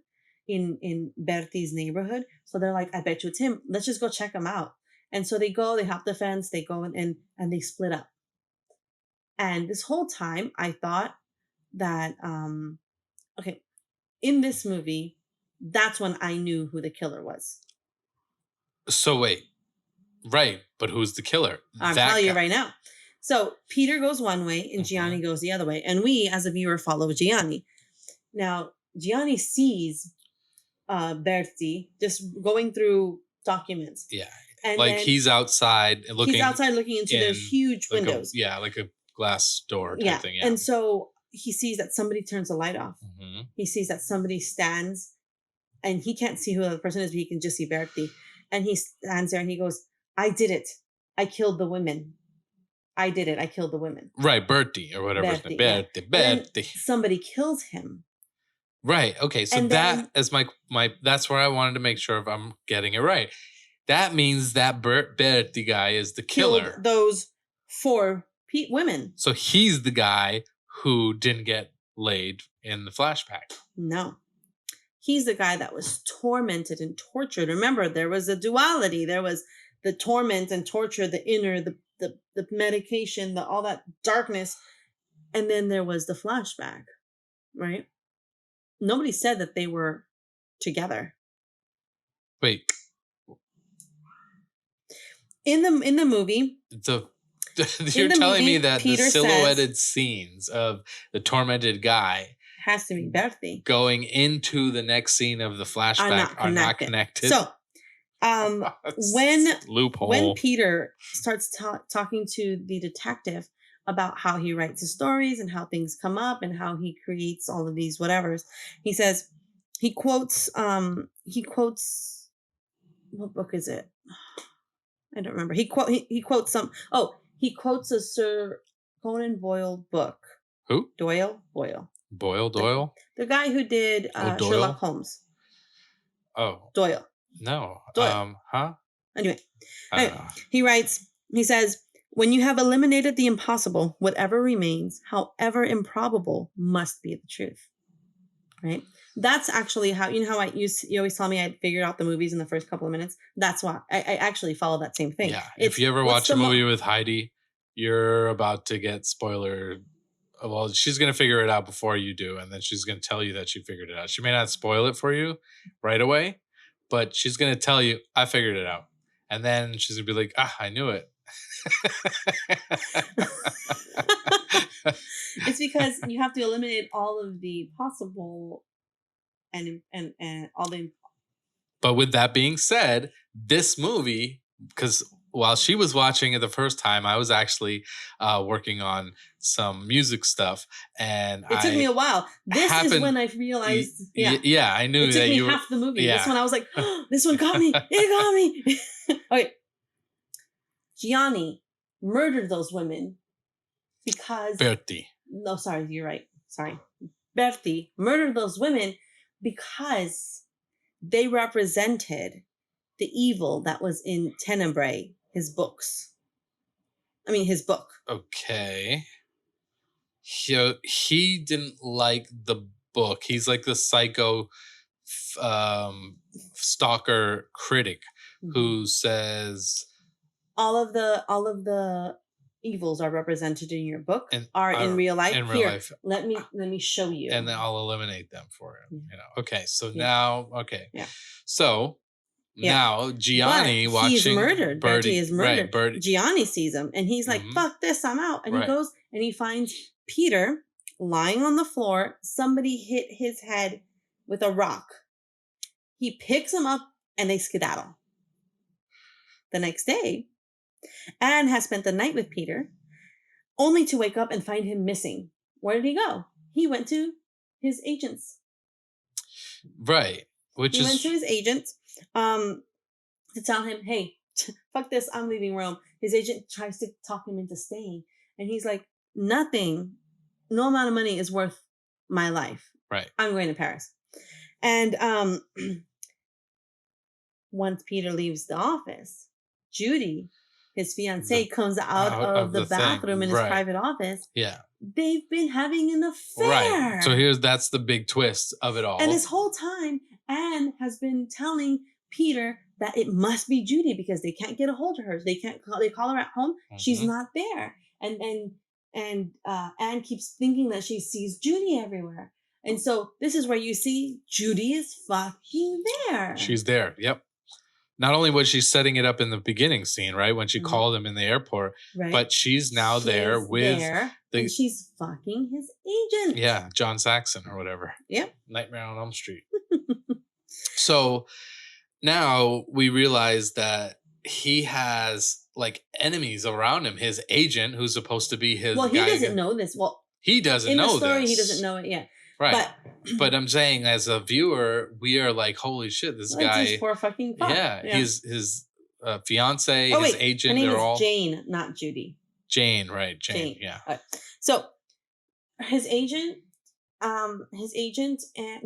in Berti's neighborhood. So they're like, I bet you it's him. Let's just go check him out. And so they go, they hop the fence, they go and they split up. And this whole time I thought that okay, in this movie, that's when I knew who the killer was. So wait. Right, but who's the killer? I'm telling you right now. So Peter goes one way and Gianni goes the other way. And we, as a viewer, follow Gianni. Now, Gianni sees Berti just going through documents. Yeah. And like he's outside looking. He's outside looking into those huge like windows. Like a glass door type thing. Yeah. And so he sees that somebody turns the light off. Mm-hmm. He sees that somebody stands and he can't see who the person is, but he can just see Berti. And he stands there and he goes, I did it. I killed the women. I did it. I killed the women. Right, Berti or whatever. Berti. Somebody kills him. Right. Okay. So and that is my that's where I wanted to make sure if I'm getting it right. That means that Berti guy is the killer. Killed those 4 women. So he's the guy who didn't get laid in the flashback. No. He's the guy that was tormented and tortured. Remember, there was a duality. There was the torment and torture, the inner, the medication, all that darkness. And then there was the flashback, right? Nobody said that they were together. Wait. In the movie, you're telling me that Peter the silhouetted scenes of the tormented guy has to be Berti going into the next scene of the flashback are not connected. So loophole. When Peter starts talking to the detective about how he writes his stories and how things come up and how he creates all of these whatevers, he says he quotes what book is it? I don't remember. He quotes he quotes a Sir Conan Boyle book. Who? Boyle. The guy who did Sherlock Holmes. Oh. Doyle. No. Doyle. Huh? Anyway, he writes, he says, when you have eliminated the impossible, whatever remains, however improbable, must be the truth. Right? That's actually how, you know how you always tell me I figured out the movies in the first couple of minutes? That's why I actually follow that same thing. Yeah. If you ever watch a movie with Heidi, you're about to get spoiler. Well, she's going to figure it out before you do. And then she's going to tell you that she figured it out. She may not spoil it for you right away, but she's going to tell you, I figured it out. And then she's going to be like, I knew it. It's because you have to eliminate all of the possible and all the. But with that being said, this movie, because while she was watching it the first time, I was actually working on some music stuff, and it took me a while. This is when I realized. Yeah, I knew it took that me half the movie. Yeah. This one I was like, oh, this one got me. It got me. Okay, Gianni murdered those women because Berti. No, sorry, you're right. Sorry, Berti murdered those women because they represented the evil that was in Tenebrae, his book. Okay. He didn't like the book. He's like the psycho stalker critic who says all of the evils are represented in your book And are in real life. in real Here, life. let me show you. And then I'll eliminate them for him. Yeah. Okay, so Yeah. now, okay. Yeah. So Yeah. now Gianni But watching he's murdered. Birdie, Bertie is murdered. right? Birdie, Gianni sees him and he's like, fuck this, I'm out. And he goes and he finds Peter lying on the floor. Somebody hit his head with a rock. He picks him up and they skedaddle. The next day, Anne has spent the night with Peter, only to wake up and find him missing. Where did he go? He went to his agents. Right. Went to his agent to tell him, hey, fuck this, I'm leaving Rome. His agent tries to talk him into staying. And he's like, nothing, no amount of money is worth my life. Right. I'm going to Paris. And once Peter leaves the office, Judy, his fiancée, comes out of the bathroom in his private office. Yeah. They've been having an affair. Right. So that's the big twist of it all. And this whole time, Anne has been telling Peter that it must be Judy because they can't get a hold of her. They call her at home. She's not there. And Anne keeps thinking that she sees Judy everywhere. And so this is where you see Judy is fucking there. She's there. Yep. Not only was she setting it up in the beginning scene, right, when she called him in the airport, but she's now there with and she's fucking his agent. Yeah, John Saxon or whatever. Yep. Nightmare on Elm Street. So now we realize that he has like enemies around him. His agent, who's supposed to be his he doesn't know this. Well, he doesn't know this. In the story, he doesn't know it yet. Right. But I'm saying as a viewer, we are like, holy shit, this guy. He's poor fucking fuck. Yeah. His fiance, his agent, her name they're is all. Jane, not Judy. Jane, right. Jane. Yeah. So his agent and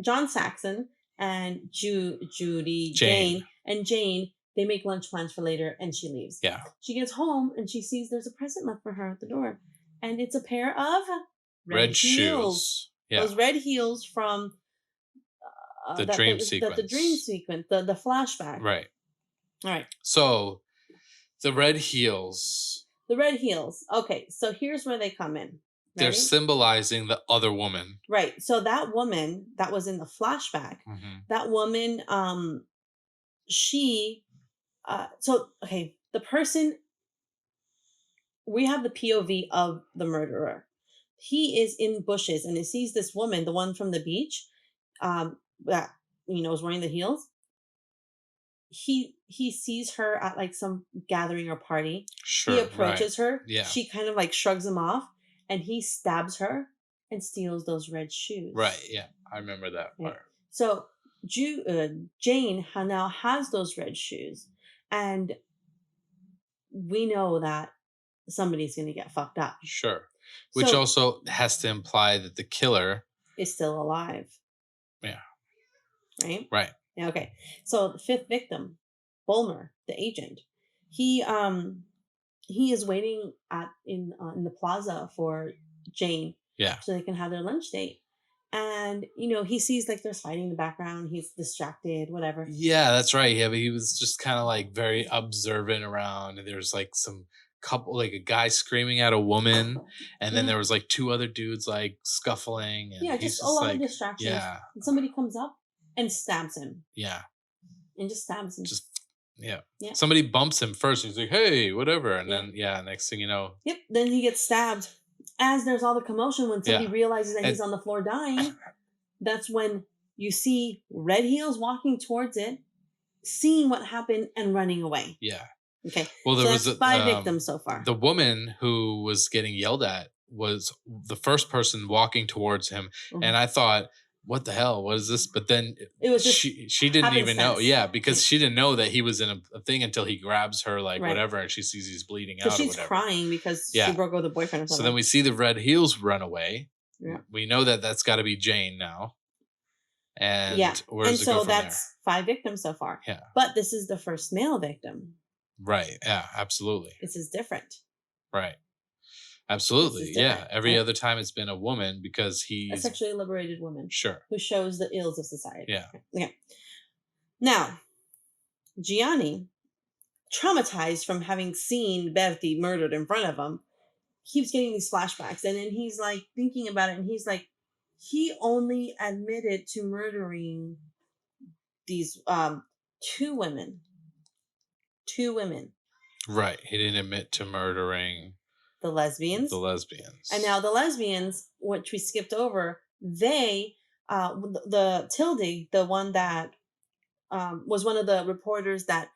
John Saxon and Judy, Jane, they make lunch plans for later and she leaves. Yeah. She gets home and she sees there's a present left for her at the door. And it's a pair of red heels. Yeah. Those red heels from the dream sequence. The dream sequence, the flashback. Right. All right. So the red heels. The red heels. Okay, so here's where they come in. Ready? They're symbolizing the other woman. Right. So that woman that was in the flashback, that woman, the person, we have the POV of the murderer. He is in bushes and he sees this woman, the one from the beach, that, is wearing the heels. He sees her at like some gathering or party. Sure. He approaches her. Yeah. She kind of like shrugs him off and he stabs her and steals those red shoes. Right. Yeah. I remember that part. So Jane now has those red shoes and we know that somebody's going to get fucked up. Sure. Which also has to imply that the killer is still alive. Yeah. Right? Right. Yeah, okay. So the fifth victim, Bulmer, the agent, he is waiting in the plaza for Jane. Yeah. So they can have their lunch date. And, he sees like there's fighting in the background. He's distracted, whatever. Yeah, that's right. Yeah, but he was just kind of like very observant around. And there's like some couple, like a guy screaming at a woman. And then there was like two other dudes like scuffling. And just a lot of distractions. Yeah. And somebody comes up and stabs him. Yeah. And just stabs him. Yeah. Somebody bumps him first. He's like, hey, whatever. And then, next thing you know. Yep. Then he gets stabbed. As there's all the commotion when somebody realizes that he's on the floor dying, that's when you see red heels walking towards it, seeing what happened and running away. Yeah. Okay. Well, there was 5 victims so far. The woman who was getting yelled at was the first person walking towards him. And I thought, what the hell? What is this? But then it was just she didn't even know. Yeah, because she didn't know that he was in a thing until he grabs her, like whatever, and she sees he's bleeding out. She's crying because she broke with a boyfriend or something. So then we see the red heels run away. Yeah. We know that that's got to be Jane now. And where and does it so go from that's 5 victims so far. Yeah. But this is the first male victim. Right. Yeah, absolutely. This is different. Right. Absolutely. Yeah. Every other time it's been a woman because he's a sexually liberated woman. Sure. Who shows the ills of society. Yeah. Okay. Now, Gianni, traumatized from having seen Bertie murdered in front of him, keeps getting these flashbacks, and then he's like thinking about it, and he's like, he only admitted to murdering these two women. Two women. Right. He didn't admit to murdering the lesbians. And now the lesbians, which we skipped over, they, the Tilde, the one that was one of the reporters that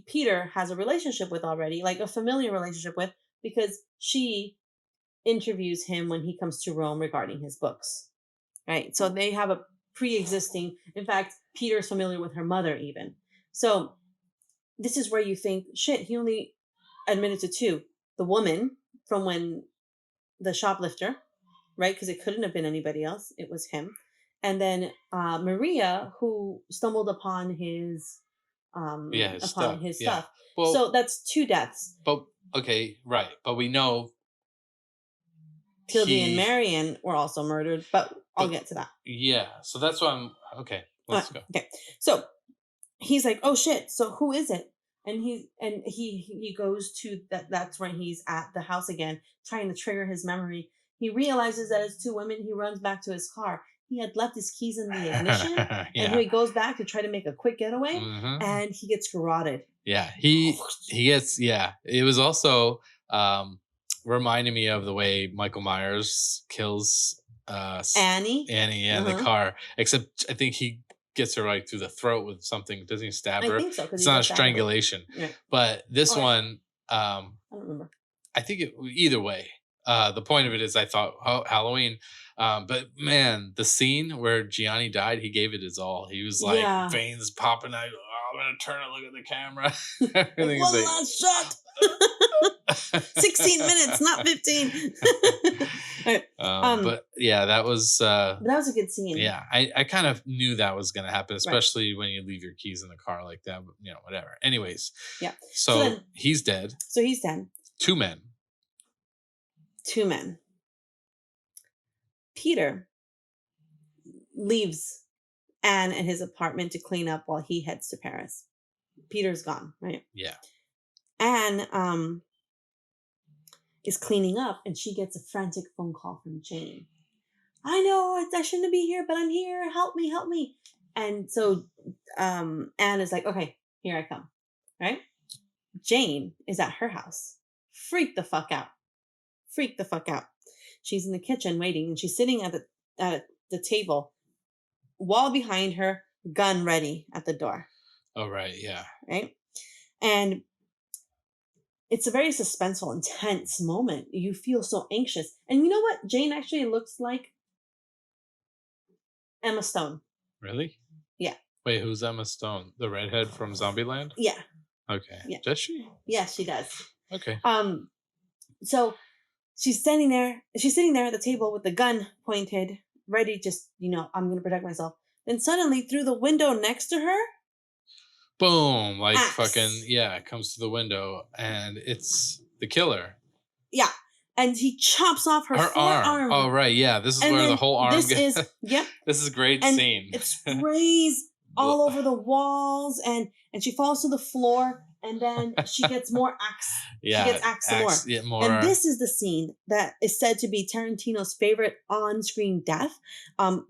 Peter has a relationship with already, like a familiar relationship with, because she interviews him when he comes to Rome regarding his books. Right? So they have a pre-existing, in fact, Peter's familiar with her mother even. So this is where you think, shit, he only admitted to two. The woman from when the shoplifter, right? Because it couldn't have been anybody else. It was him. And then Maria, who stumbled upon his stuff. Yeah. Well, so that's two deaths. But okay, right. But we know Tilde and Marion were also murdered, but I'll get to that. Yeah. So that's why I'm okay. Let's go. Okay. So he's like, oh shit, so who is it? And he goes to that's when he's at the house again, trying to trigger his memory. He realizes that it's two women. He runs back to his car. He had left his keys in the ignition. And he goes back to try to make a quick getaway, and he gets garroted. Yeah. He gets, it was also reminding me of the way Michael Myers kills Annie in the car, except I think he gets her right through the throat with something. Doesn't he stab her? I think so. It's not a strangulation. Right. But this one, I don't remember. I think either way. The point of it is I thought Halloween. But man, the scene where Gianni died, he gave it his all. He was like veins popping out. Oh, I'm gonna turn and look at the camera. One last shot. 16 minutes, not 15. Right. But yeah, that was a good scene. Yeah, I kind of knew that was gonna happen, especially when you leave your keys in the car like that. But, whatever. Anyways, yeah. So then, he's dead. So he's dead. Two men. Peter leaves Anne at his apartment to clean up while he heads to Paris. Peter's gone, right? Yeah. Anne is cleaning up, and she gets a frantic phone call from Jane. I know I shouldn't be here, but I'm here. Help me. And so Anne is like, okay, here I come. Right? Jane is at her house. Freak the fuck out. She's in the kitchen waiting, and she's sitting at the table, wall behind her, gun ready at the door. Oh, right, yeah. Right? And it's a very suspenseful, intense moment. You feel so anxious. And you know what? Jane actually looks like Emma Stone. Really? Yeah. Wait, who's Emma Stone? The redhead from Zombieland? Yeah. Okay. Yeah. Does she? Yeah, she does. Okay. So she's sitting there at the table with the gun pointed, ready, just, I'm going to protect myself. Then suddenly, through the window next to her, boom, like axe. Fucking, it comes to the window, and it's the killer. Yeah. And he chops off her forearm. Oh, right, yeah. This is where the whole arm gets... Yep. This is a great scene. It sprays all over the walls, and she falls to the floor, and then she gets more axe. Yeah. She gets axed some more. Yeah, more. And this is the scene that is said to be Tarantino's favorite on-screen death,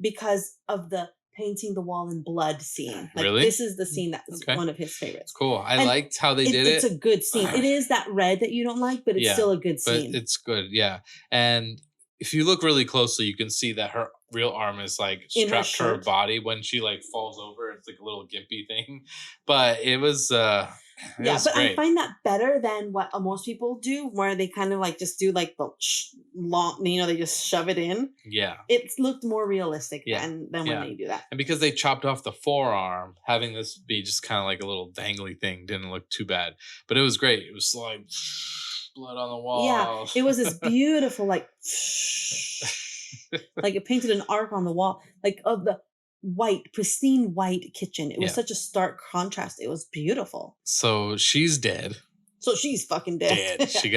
because of the painting the wall in blood scene. Like, really? This is the scene that's one of his favorites. Cool. I liked how they did it. It's a good scene. It is that red that you don't like, but it's still a good scene. But it's good, yeah. And if you look really closely, you can see that her real arm is like strapped to her body when she like falls over. It's like a little gimpy thing. But it was but great. I find that better than what most people do, where they kind of like just do like the long, they just shove it in. Yeah. It looked more realistic than when they do that. And because they chopped off the forearm, having this be just kind of like a little dangly thing didn't look too bad. But it was great. It was like blood on the wall. Yeah. It was this beautiful, like, like it painted an arc on the wall, like of the pristine white kitchen. It was such a stark contrast. It was beautiful. So she's dead. So she's fucking dead. She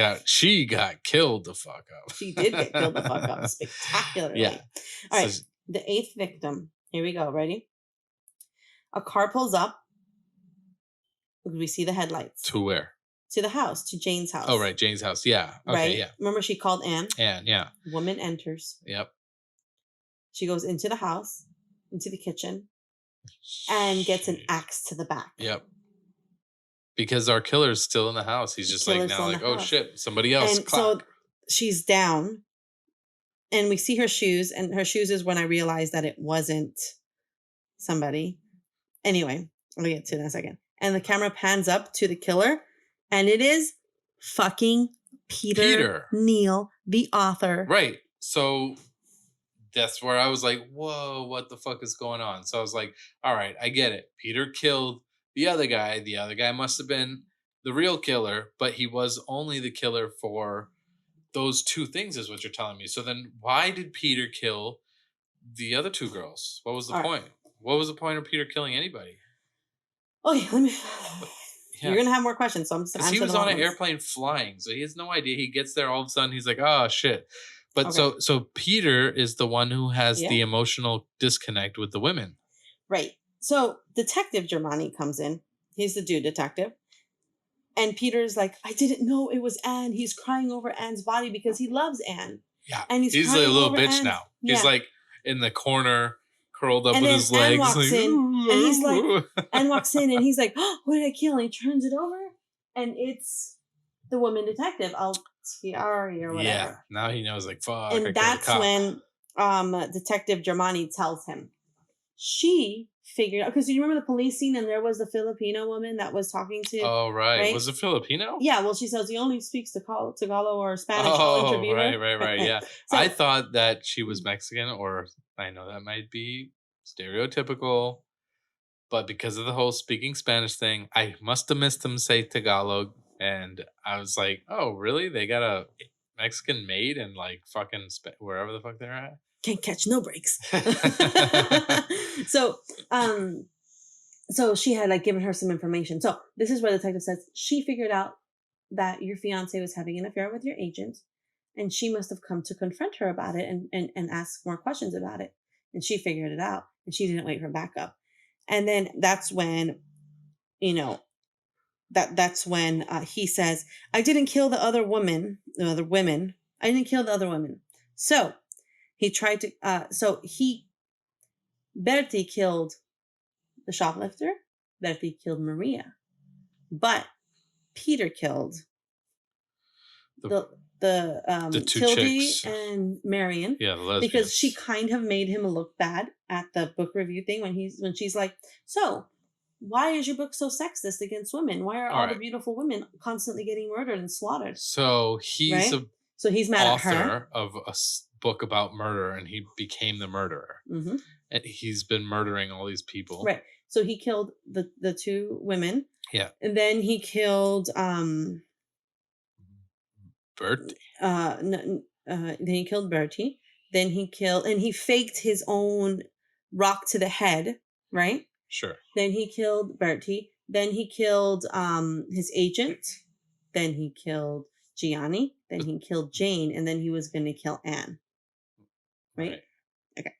got killed the fuck up. She did get killed the fuck up spectacularly. Yeah. All right. The 8th victim. Here we go. Ready? A car pulls up. We see the headlights. To where? to the house, to Jane's house. Oh, right. Jane's house. Yeah. Okay. Right? Yeah. Remember she called Anne? Anne. Yeah. Woman enters. Yep. She goes into the house, into the kitchen, and gets an axe to the back. Yep. Because our killer's still in the house. He's just like now, like, oh shit, somebody else. And so she's down, and we see her shoes, and her shoes is when I realized that it wasn't somebody. Anyway, I'll get to that in a second. And the camera pans up to the killer, and it is fucking Peter Neal, the author. Right. So that's where I was like, whoa, what the fuck is going on? So I was like, all right, I get it. Peter killed the other guy. The other guy must have been the real killer, but he was only the killer for those two things, is what you're telling me. So then why did Peter kill the other two girls? What was the point? What was the point of Peter killing anybody? Okay, let me... You're going to have more questions, so I'm just going to answer. He was on an airplane flying, so he has no idea. He gets there, all of a sudden, he's like, oh, shit. But so Peter is the one who has the emotional disconnect with the women. Right. So Detective Germani comes in. He's the dude detective. And Peter's like, I didn't know it was Anne. He's crying over Anne's body because he loves Anne. Yeah. And he's a little bitch now. He's like in the corner, curled up with his legs. Anne walks in, and he's like, Anne walks in and he's like, oh, what did I kill? And he turns it over. And it's the woman detective, Altiari or whatever. Yeah. Now he knows, like, fuck. And that's when Detective Germani tells him. She figured out, because you remember the police scene and there was the Filipino woman that was talking to. Oh, right. Was it Filipino? Yeah, well, she says he only speaks Tagalog or Spanish. Oh, right. Yeah. So, I thought that she was Mexican, or I know that might be stereotypical, but because of the whole speaking Spanish thing, I must have missed them say Tagalog, and I was like, oh, really? They got a Mexican maid and like fucking wherever the fuck they're at? Can't catch no breaks. So she had like given her some information. So this is where the detective says she figured out that your fiance was having an affair with your agent, and she must have come to confront her about it and ask more questions about it. And she figured it out, and she didn't wait for backup. And then that's when, that's when he says, I didn't kill the other women. I didn't kill the other women. So he tried to, Bertie killed the shoplifter. Bertie killed Maria. But Peter killed the two Tildy chicks. And Marion. Yeah, the lesbians. Because she kind of made him look bad at the book review thing when she's like, so why is your book so sexist against women? Why are all the beautiful women constantly getting murdered and slaughtered? So he's he's mad at her. Author of a book about murder, and he became the murderer. Mm-hmm. And he's been murdering all these people. Right. So he killed the two women. Yeah. And then he killed Bertie. Then he killed Bertie. Then he killed, and he faked his own rock to the head, right? Sure. Then he killed Bertie. Then he killed his agent. Then he killed Gianni. Then he killed Jane, and then he was going to kill Anne. Right? Okay.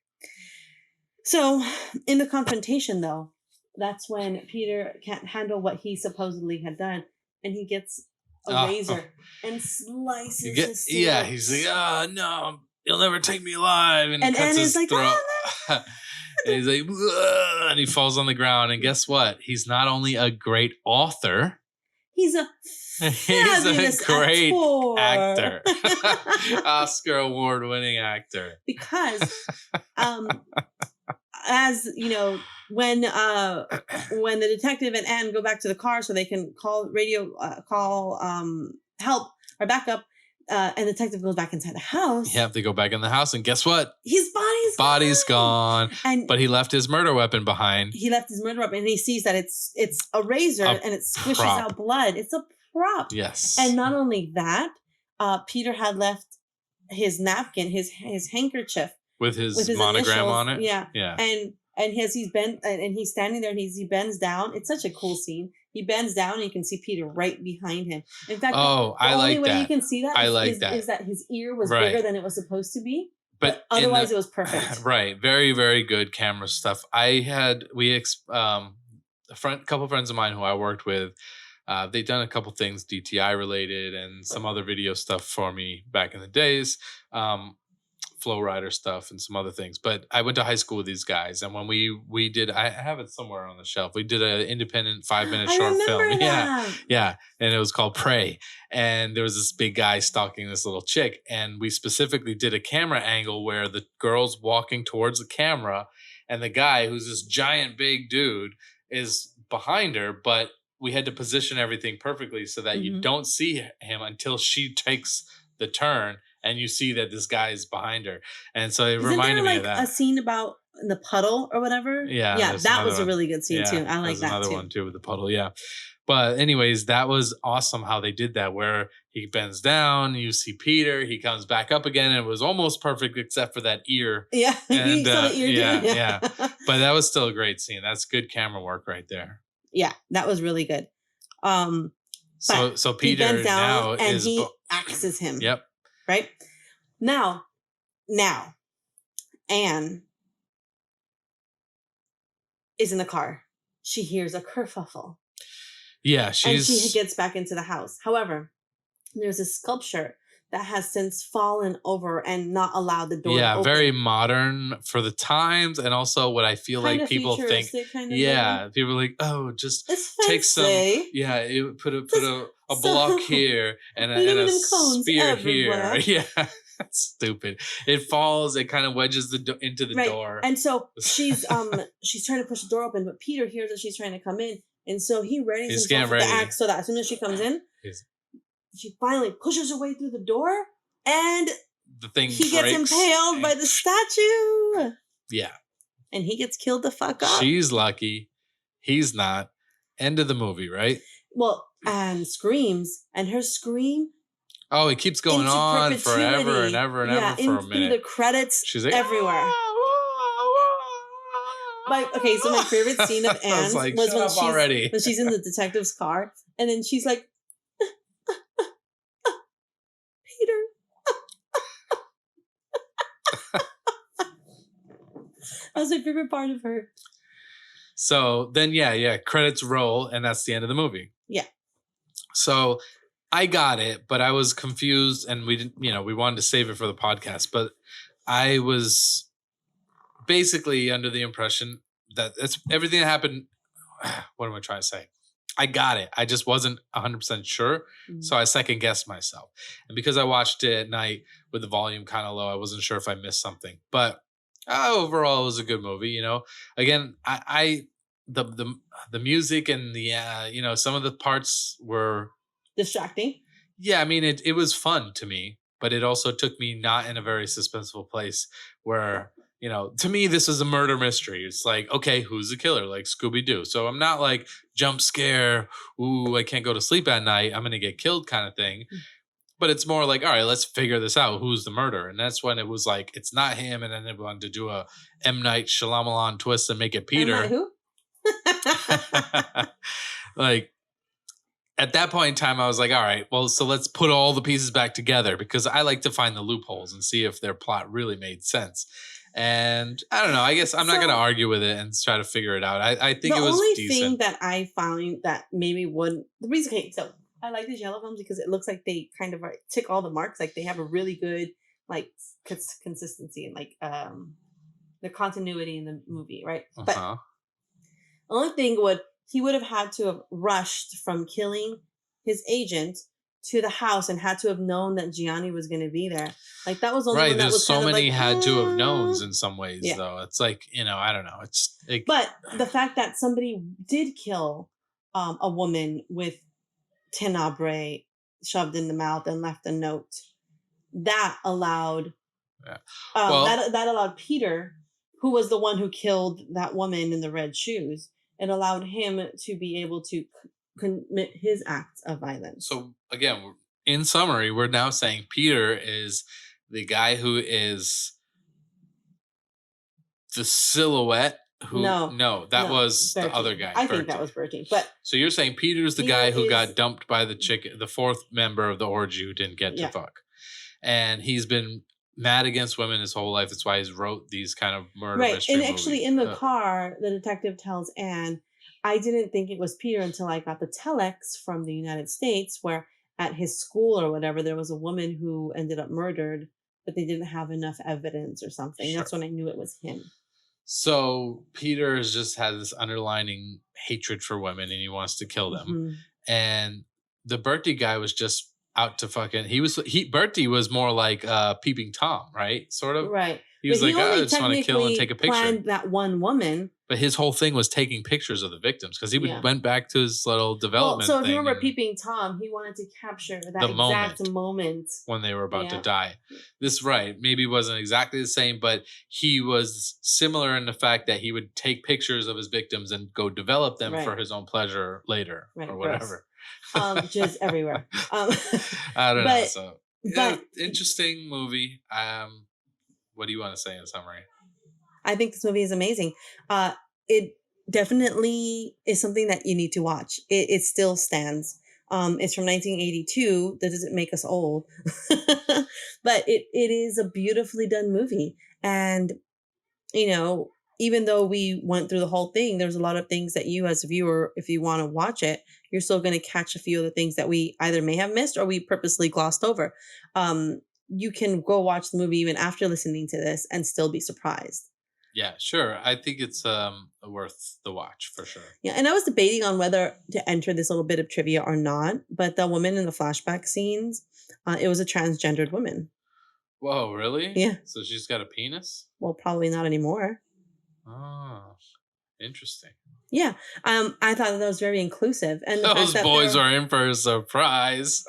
So in the confrontation, though, that's when Peter can't handle what he supposedly had done, and he gets a razor and slices his throat. Yeah, he's like, no, you'll never take me alive. And cuts Anne his is like, throat. And he's like, and he falls on the ground. And guess what? He's not only a great author, he's a great actor. Oscar award-winning actor. Because as you know, when the detective and Anne go back to the car so they can call help or backup, and the detective goes back inside the house. Yeah, they go back in the house, and guess what? His body's gone. But he left his murder weapon behind. He left his murder weapon, and he sees that it's a razor, and it squishes out blood. It's a prop. Yes. And not only that, Peter had left his napkin, his handkerchief with his monogram on it. Yeah. Yeah. And he's standing there, and he bends down. It's such a cool scene. He bends down, and you can see Peter right behind him. In fact, the only way you can see that is that his ear was bigger than it was supposed to be. But otherwise, it was perfect. Right. Very, very good camera stuff. A couple friends of mine who I worked with They've done a couple things DTI related and some other video stuff for me back in the days. Flow rider stuff and some other things. But I went to high school with these guys, and when we did, I have it somewhere on the shelf. We did an independent 5 minute I short film. remember Yeah, that. yeah, and it was called Prey. And there was this big guy stalking this little chick, and we specifically did a camera angle where the girl's walking towards the camera, and the guy, who's this giant big dude, is behind her, but we had to position everything perfectly so that you Mhm. don't see him until she takes the turn and you see that this guy is behind her. And so it Isn't there reminded me of like a that. scene about the puddle or whatever? Yeah, Yeah, there's that another was a one. really good scene Yeah, too. I like there's that another too. one too with the puddle. Yeah. But anyways, that was awesome how they did that, where he bends down, you see Peter, he comes back up again, and it was almost perfect except for that ear. Yeah, And you saw the ear yeah, too. yeah. But that was still a great scene. That's good camera work right there. Yeah, that was really good. But So he bends Peter down now and is he axes him. Yep. Right? Now, Anne is in the car. She hears a kerfuffle. Yeah, And she she's gets back into the house. However, there's a sculpture that has since fallen over and not allowed the door to yeah, open. very modern for the times, and also what I feel Kind like of people think. futuristic kind of Yeah, vibe. people are like, oh, just It's take some. fancy. Yeah, it put Just a block so here and a aluminum cones spear here. everywhere. Yeah, that's stupid. It falls. It kind of wedges into the Right. door. And so she's trying to push the door open, but Peter hears that she's trying to come in. And so he readies He's himself getting with the ready. axe so that as soon as she comes in, He's- she finally pushes her way through the door and the thing he gets breaks impaled and- by the statue. Yeah, And he gets killed the fuck up. she's lucky. He's not. End of the movie, right? Well, and screams. And her scream Oh, it keeps going into on forever and perpetuity. ever and Yeah, ever for a through minute. the credits She's like everywhere. Okay, so my favorite scene of I Anne's like, was "Shut up already." when she's in the detective's car, and then she's like, Peter. That was my favorite part of her. So then, yeah, credits roll, and that's the end of the movie. Yeah. So I got it, but I was confused, and we didn't, we wanted to save it for the podcast, but I was basically under the impression that it's everything that happened. What am I trying to say? I got it. I just wasn't 100% sure. So I second guessed myself. And because I watched it at night with the volume kind of low, I wasn't sure if I missed something. But overall, it was a good movie. Again, the music and the some of the parts were Distracting. Yeah, I mean it was fun to me, but it also took me not in a very suspenseful place where to me this is a murder mystery. It's like, okay, who's the killer? Like Scooby-Doo. So I'm not like jump scare, ooh, I can't go to sleep at night, I'm gonna get killed kind of thing. But it's more like, all right, let's figure this out. Who's the murderer? And that's when it was like, it's not him. And then they wanted to do a M. Night Shyamalan twist and make it Peter. Who? Like, at that point in time, I was like, all right, well, so let's put all the pieces back together, because I like to find the loopholes and see if their plot really made sense. And I don't know, I guess I'm not going to argue with it and try to figure it out. I think it was the only decent. thing that I found that maybe would, the reason, okay, so I like these yellow films because it looks like they kind of tick all the marks. Like they have a really good like consistency and like the continuity in the movie, right? Uh-huh. But the only thing he would have had to have rushed from killing his agent to the house and had to have known that Gianni was going to be there. Like that was only right. one that There's was so kind of many like, had to have knowns in some ways, yeah. though. It's like, I don't know. It's like, but the fact that somebody did kill a woman with Tenebrae shoved in the mouth and left a note, that allowed that allowed Peter, who was the one who killed that woman in the red shoes, it allowed him to be able to commit his acts of violence. So again, in summary, we're now saying Peter is the guy who is the silhouette. No, that was Bertie. the other guy. I think that was Bertie. But so you're saying Peter's the guy who got dumped by the chick, the fourth member of the orgy who didn't get to fuck, and he's been mad against women his whole life. That's why he's wrote these kind of murder mystery and movies. actually in the car, the detective tells Anne, I didn't think it was Peter until I got the telex from the United States where at his school or whatever, there was a woman who ended up murdered, but they didn't have enough evidence or something. Sure. That's when I knew it was him. So Peter has just had this underlining hatred for women and he wants to kill them. Hmm. And the Bertie guy was just out to fucking Bertie was more like peeping Tom, right? Sort of. Right. He But was he like, oh, I only just want to kill and take a technically picture. planned that one woman. But his whole thing was taking pictures of the victims because he Yeah. went back to his little Well, development so if you thing remember and Peeping Tom, he wanted to capture that the exact moment. when they were about to Yeah. die. This right, maybe wasn't exactly the same, but he was similar in the fact that he would take pictures of his victims and go develop them for Right. his own pleasure later Right, or gross. whatever. Just everywhere. I don't know. But So but interesting movie. What do you want to say in summary? I think this movie is amazing. It definitely is something that you need to watch. It still stands. It's from 1982. That doesn't make us old, but it is a beautifully done movie. And you know, even though we went through the whole thing, there's a lot of things that you, as a viewer, if you want to watch it, you're still going to catch a few of the things that we either may have missed or we purposely glossed over. You can go watch the movie even after listening to this and still be surprised. Yeah, sure. I think it's worth the watch for sure. Yeah, and I was debating on whether to enter this little bit of trivia or not, but the woman in the flashback scenes, it was a transgendered woman. Whoa, really? Yeah. So she's got a penis? Well, probably not anymore. Oh, interesting. Yeah, I thought that was very inclusive, and the Those fact that boys are in for a surprise.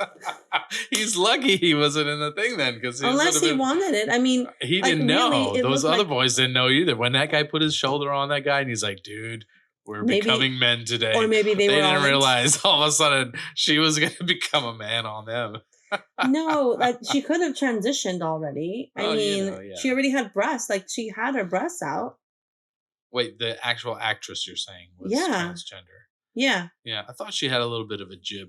He's lucky he wasn't in the thing then, because unless he wanted it. I mean, he like, didn't really, know. it Those looked other like boys didn't know either. When that guy put his shoulder on that guy, and he's like, "Dude, we're Maybe- becoming men today," or maybe they were didn't all realize all of a sudden she was going to become a man on them. no, like she could have transitioned already. I Oh, mean, yeah. she already had breasts. Like she had her breasts out. Wait, the actual actress you're saying was Yeah. transgender? Yeah, Yeah, I thought she had a little bit of a jib.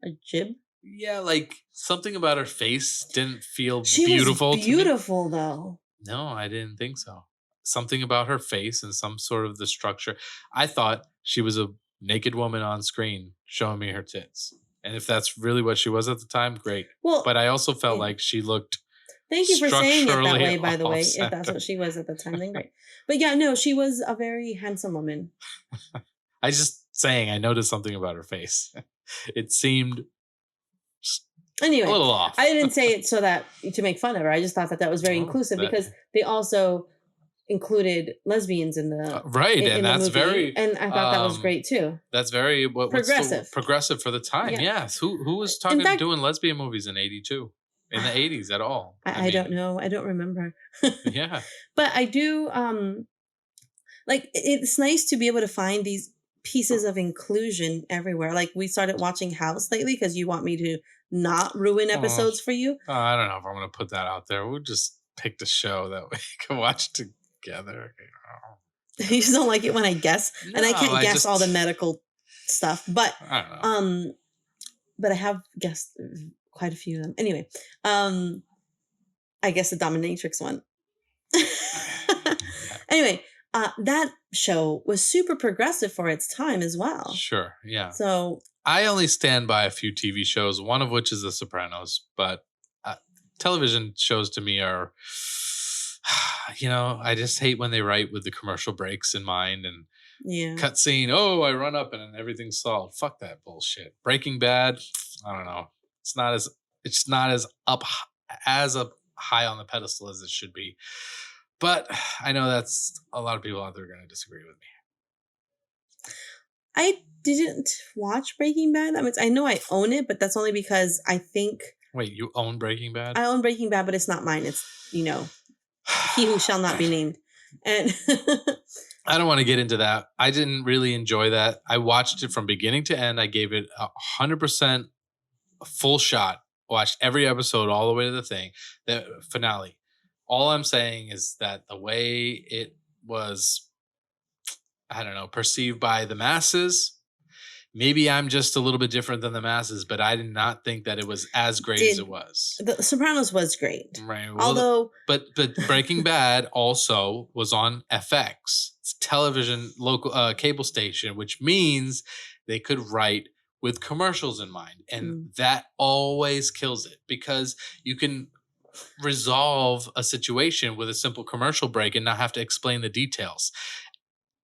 a jib. Yeah, like something about her face didn't feel She beautiful. was to me. beautiful though. No, I didn't think so. Something about her face and some sort of the structure. I thought she was a naked woman on screen showing me her tits. And if that's really what she was at the time, great. Well, But I also felt yeah. like she looked Thank you for saying it that structurally way, by the way. If off-center. that's what she was at the time, then great. But yeah, no, she was a very handsome woman. I just saying I noticed something about her face. It seemed Anyway, a little off. I didn't say it so that to make fun of her. I just thought that that was very Oh, inclusive that- because they also included lesbians in the right, in and the that's movie, very and I thought that was great too. That's very what's the- Progressive. progressive for the time. Yeah. Yes. Who was talking fact- doing lesbian movies in '82? In the '80s at all? I don't know. I don't remember. Yeah. But I do like it's nice to be able to find these pieces of inclusion everywhere. Like we started watching House lately because you want me to not ruin episodes for you. I don't know if I'm going to put that out there. We'll just pick the show that we can watch together. You just don't like it when I guess, and I No, can't guess just- all the medical stuff. But I don't know. but I have guessed quite a few of them. Anyway, I guess the dominatrix one. Anyway, that show was super progressive for its time as well. Sure. Yeah. So I only stand by a few TV shows, one of which is The Sopranos, but television shows to me are, I just hate when they write with the commercial breaks in mind and yeah, cut scene. Oh, I run up and everything's solved. Fuck that bullshit. Breaking Bad. I don't know. It's not as up high on the pedestal as it should be. But I know that's a lot of people out there are going to disagree with me. I didn't watch Breaking Bad. I mean, I know I own it, but that's only because I think Wait, you own Breaking Bad? I own Breaking Bad, but it's not mine. It's he who shall not be named. And I don't want to get into that. I didn't really enjoy that. I watched it from beginning to end. I gave it 100% a full shot. Watched every episode all the way to the finale. All I'm saying is that the way it was, I don't know, perceived by the masses, maybe I'm just a little bit different than the masses, but I did not think that it was as great as Did it was. The Sopranos was great. Right. Well, Although but Breaking Bad also was on FX. It's television local cable station, which means they could write with commercials in mind, and that always kills it because you can resolve a situation with a simple commercial break and not have to explain the details.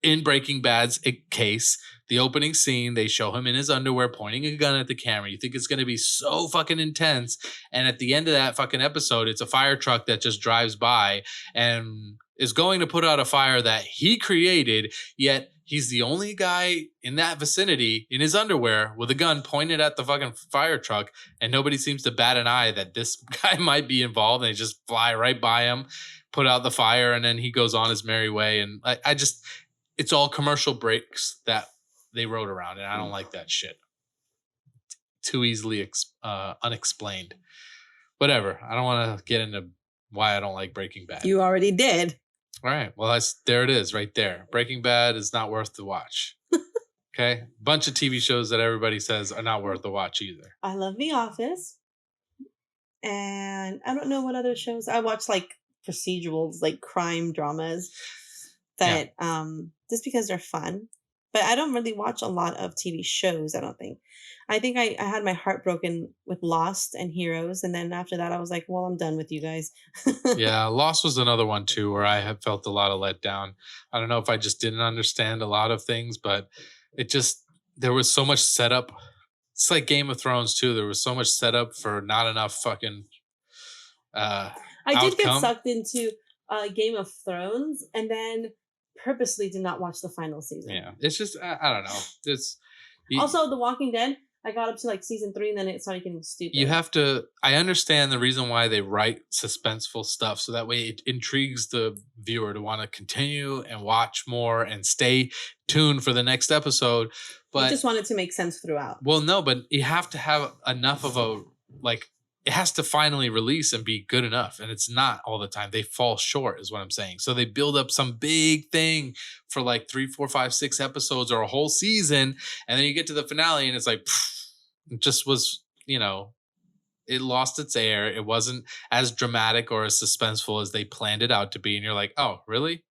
In Breaking Bad's case, the opening scene, they show him in his underwear pointing a gun at the camera. You think it's going to be so fucking intense. And at the end of that fucking episode, it's a fire truck that just drives by and is going to put out a fire that he created, yet he's the only guy in that vicinity in his underwear with a gun pointed at the fucking fire truck, and nobody seems to bat an eye that this guy might be involved. And they just fly right by him, put out the fire, and then he goes on his merry way. And I just, it's all commercial breaks that they wrote around, and I don't like that shit. Too easily unexplained. Whatever. I don't want to get into why I don't like Breaking Bad. You already did. All right. Well, there it is right there. Breaking Bad is not worth the watch. Okay? Bunch of TV shows that everybody says are not worth the watch either. I love The Office. And I don't know what other shows. I watch like procedurals, like crime dramas that just because they're fun. But I don't really watch a lot of TV shows, I don't think. I think I had my heart broken with Lost and Heroes. And then after that, I was like, well, I'm done with you guys. Yeah, Lost was another one too where I have felt a lot of letdown. I don't know if I just didn't understand a lot of things, but there was so much setup. It's like Game of Thrones too. There was so much setup for not enough fucking I did get sucked into Game of Thrones and then purposely did not watch the final season. Yeah, it's just I don't know. Also, The Walking Dead, I got up to like season 3 and then it started getting stupid. You have to. I understand the reason why they write suspenseful stuff, so that way it intrigues the viewer to want to continue and watch more and stay tuned for the next episode. But you just want it to make sense throughout. Well, no, but you have to have enough of a it has to finally release and be good enough. And it's not all the time. They fall short is what I'm saying. So they build up some big thing for like 3, 4, 5, 6 episodes or a whole season. And then you get to the finale and it's like, it just was, it lost its air. It wasn't as dramatic or as suspenseful as they planned it out to be. And you're like, oh, really?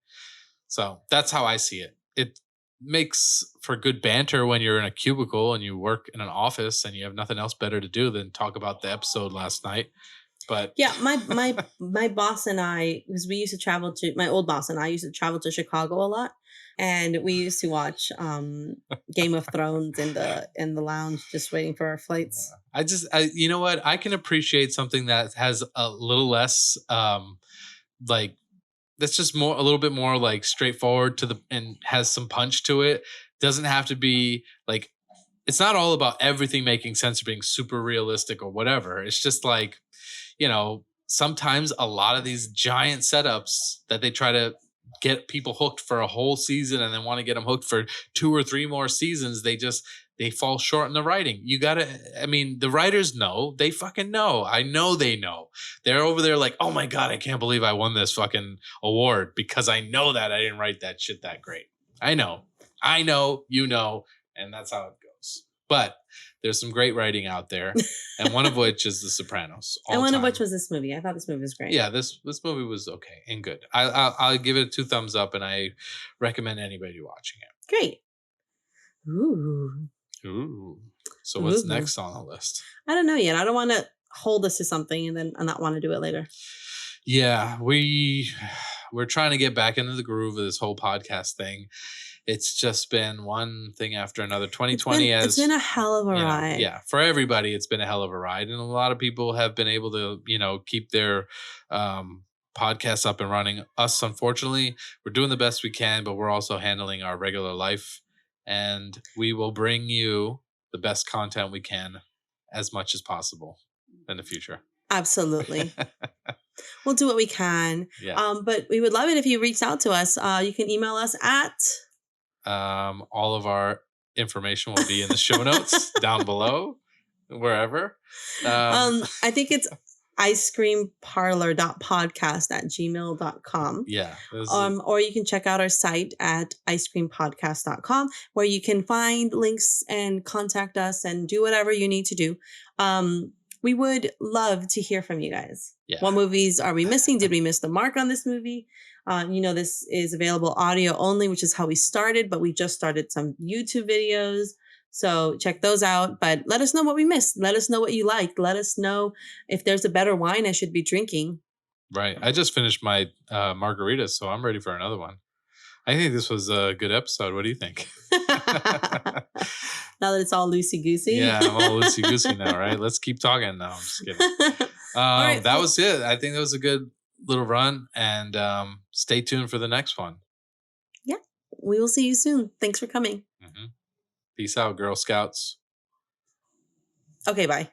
So that's how I see it. It makes for good banter when you're in a cubicle and you work in an office and you have nothing else better to do than talk about the episode last night. But yeah, my boss and I, because we used to travel to, my old boss and I used to travel to Chicago a lot, and we used to watch Game of Thrones in the lounge just waiting for our flights. You know what, I can appreciate something that has a little less that's just a little bit more like straightforward and has some punch to it. Doesn't have to be like, it's not all about everything making sense or being super realistic or whatever. It's just like, sometimes a lot of these giant setups that they try to get people hooked for a whole season and then want to get them hooked for 2 or 3 more seasons, they fall short in the writing. The writers know. They fucking know. I know they know. They're over there like, oh my God, I can't believe I won this fucking award because I know that I didn't write that shit that great. I know, and that's how it goes. But there's some great writing out there, and one of which is The Sopranos. And one of which was this movie. I thought this movie was great. Yeah, this movie was okay and good. I'll give it 2 thumbs up, and I recommend anybody watching it. Great. Ooh. So what's next on the list? I don't know yet. I don't want to hold us to something and then not want to do it later. Yeah, we're trying to get back into the groove of this whole podcast thing. It's just been one thing after another. 2020 it's been a hell of a ride. Yeah, for everybody, it's been a hell of a ride, and a lot of people have been able to, keep their podcasts up and running. Us, unfortunately, we're doing the best we can, but we're also handling our regular life. And we will bring you the best content we can as much as possible in the future. Absolutely. We'll do what we can. Yeah. But we would love it if you reached out to us. You can email us at... all of our information will be in the show notes down below, wherever. I think it's icecreamparlor.podcast@gmail.com. Yeah, this is Or you can check out our site at icecreampodcast.com, where you can find links and contact us and do whatever you need to do. We would love to hear from you guys. yeah. What movies are we missing? Did we miss the mark on this movie? This is available audio only, which is how we started, but we just started some YouTube videos. So check those out. But let us know what we missed. Let us know what you liked. Let us know if there's a better wine I should be drinking. Right. I just finished my margarita, so I'm ready for another one. I think this was a good episode. What do you think? Now that it's all loosey goosey. Yeah, I'm all loosey goosey now, right? Let's keep talking now. I'm just kidding. Right, that was it. I think that was a good little run, and stay tuned for the next one. Yeah, we will see you soon. Thanks for coming. Mm-hmm. Peace out, Girl Scouts. Okay, bye.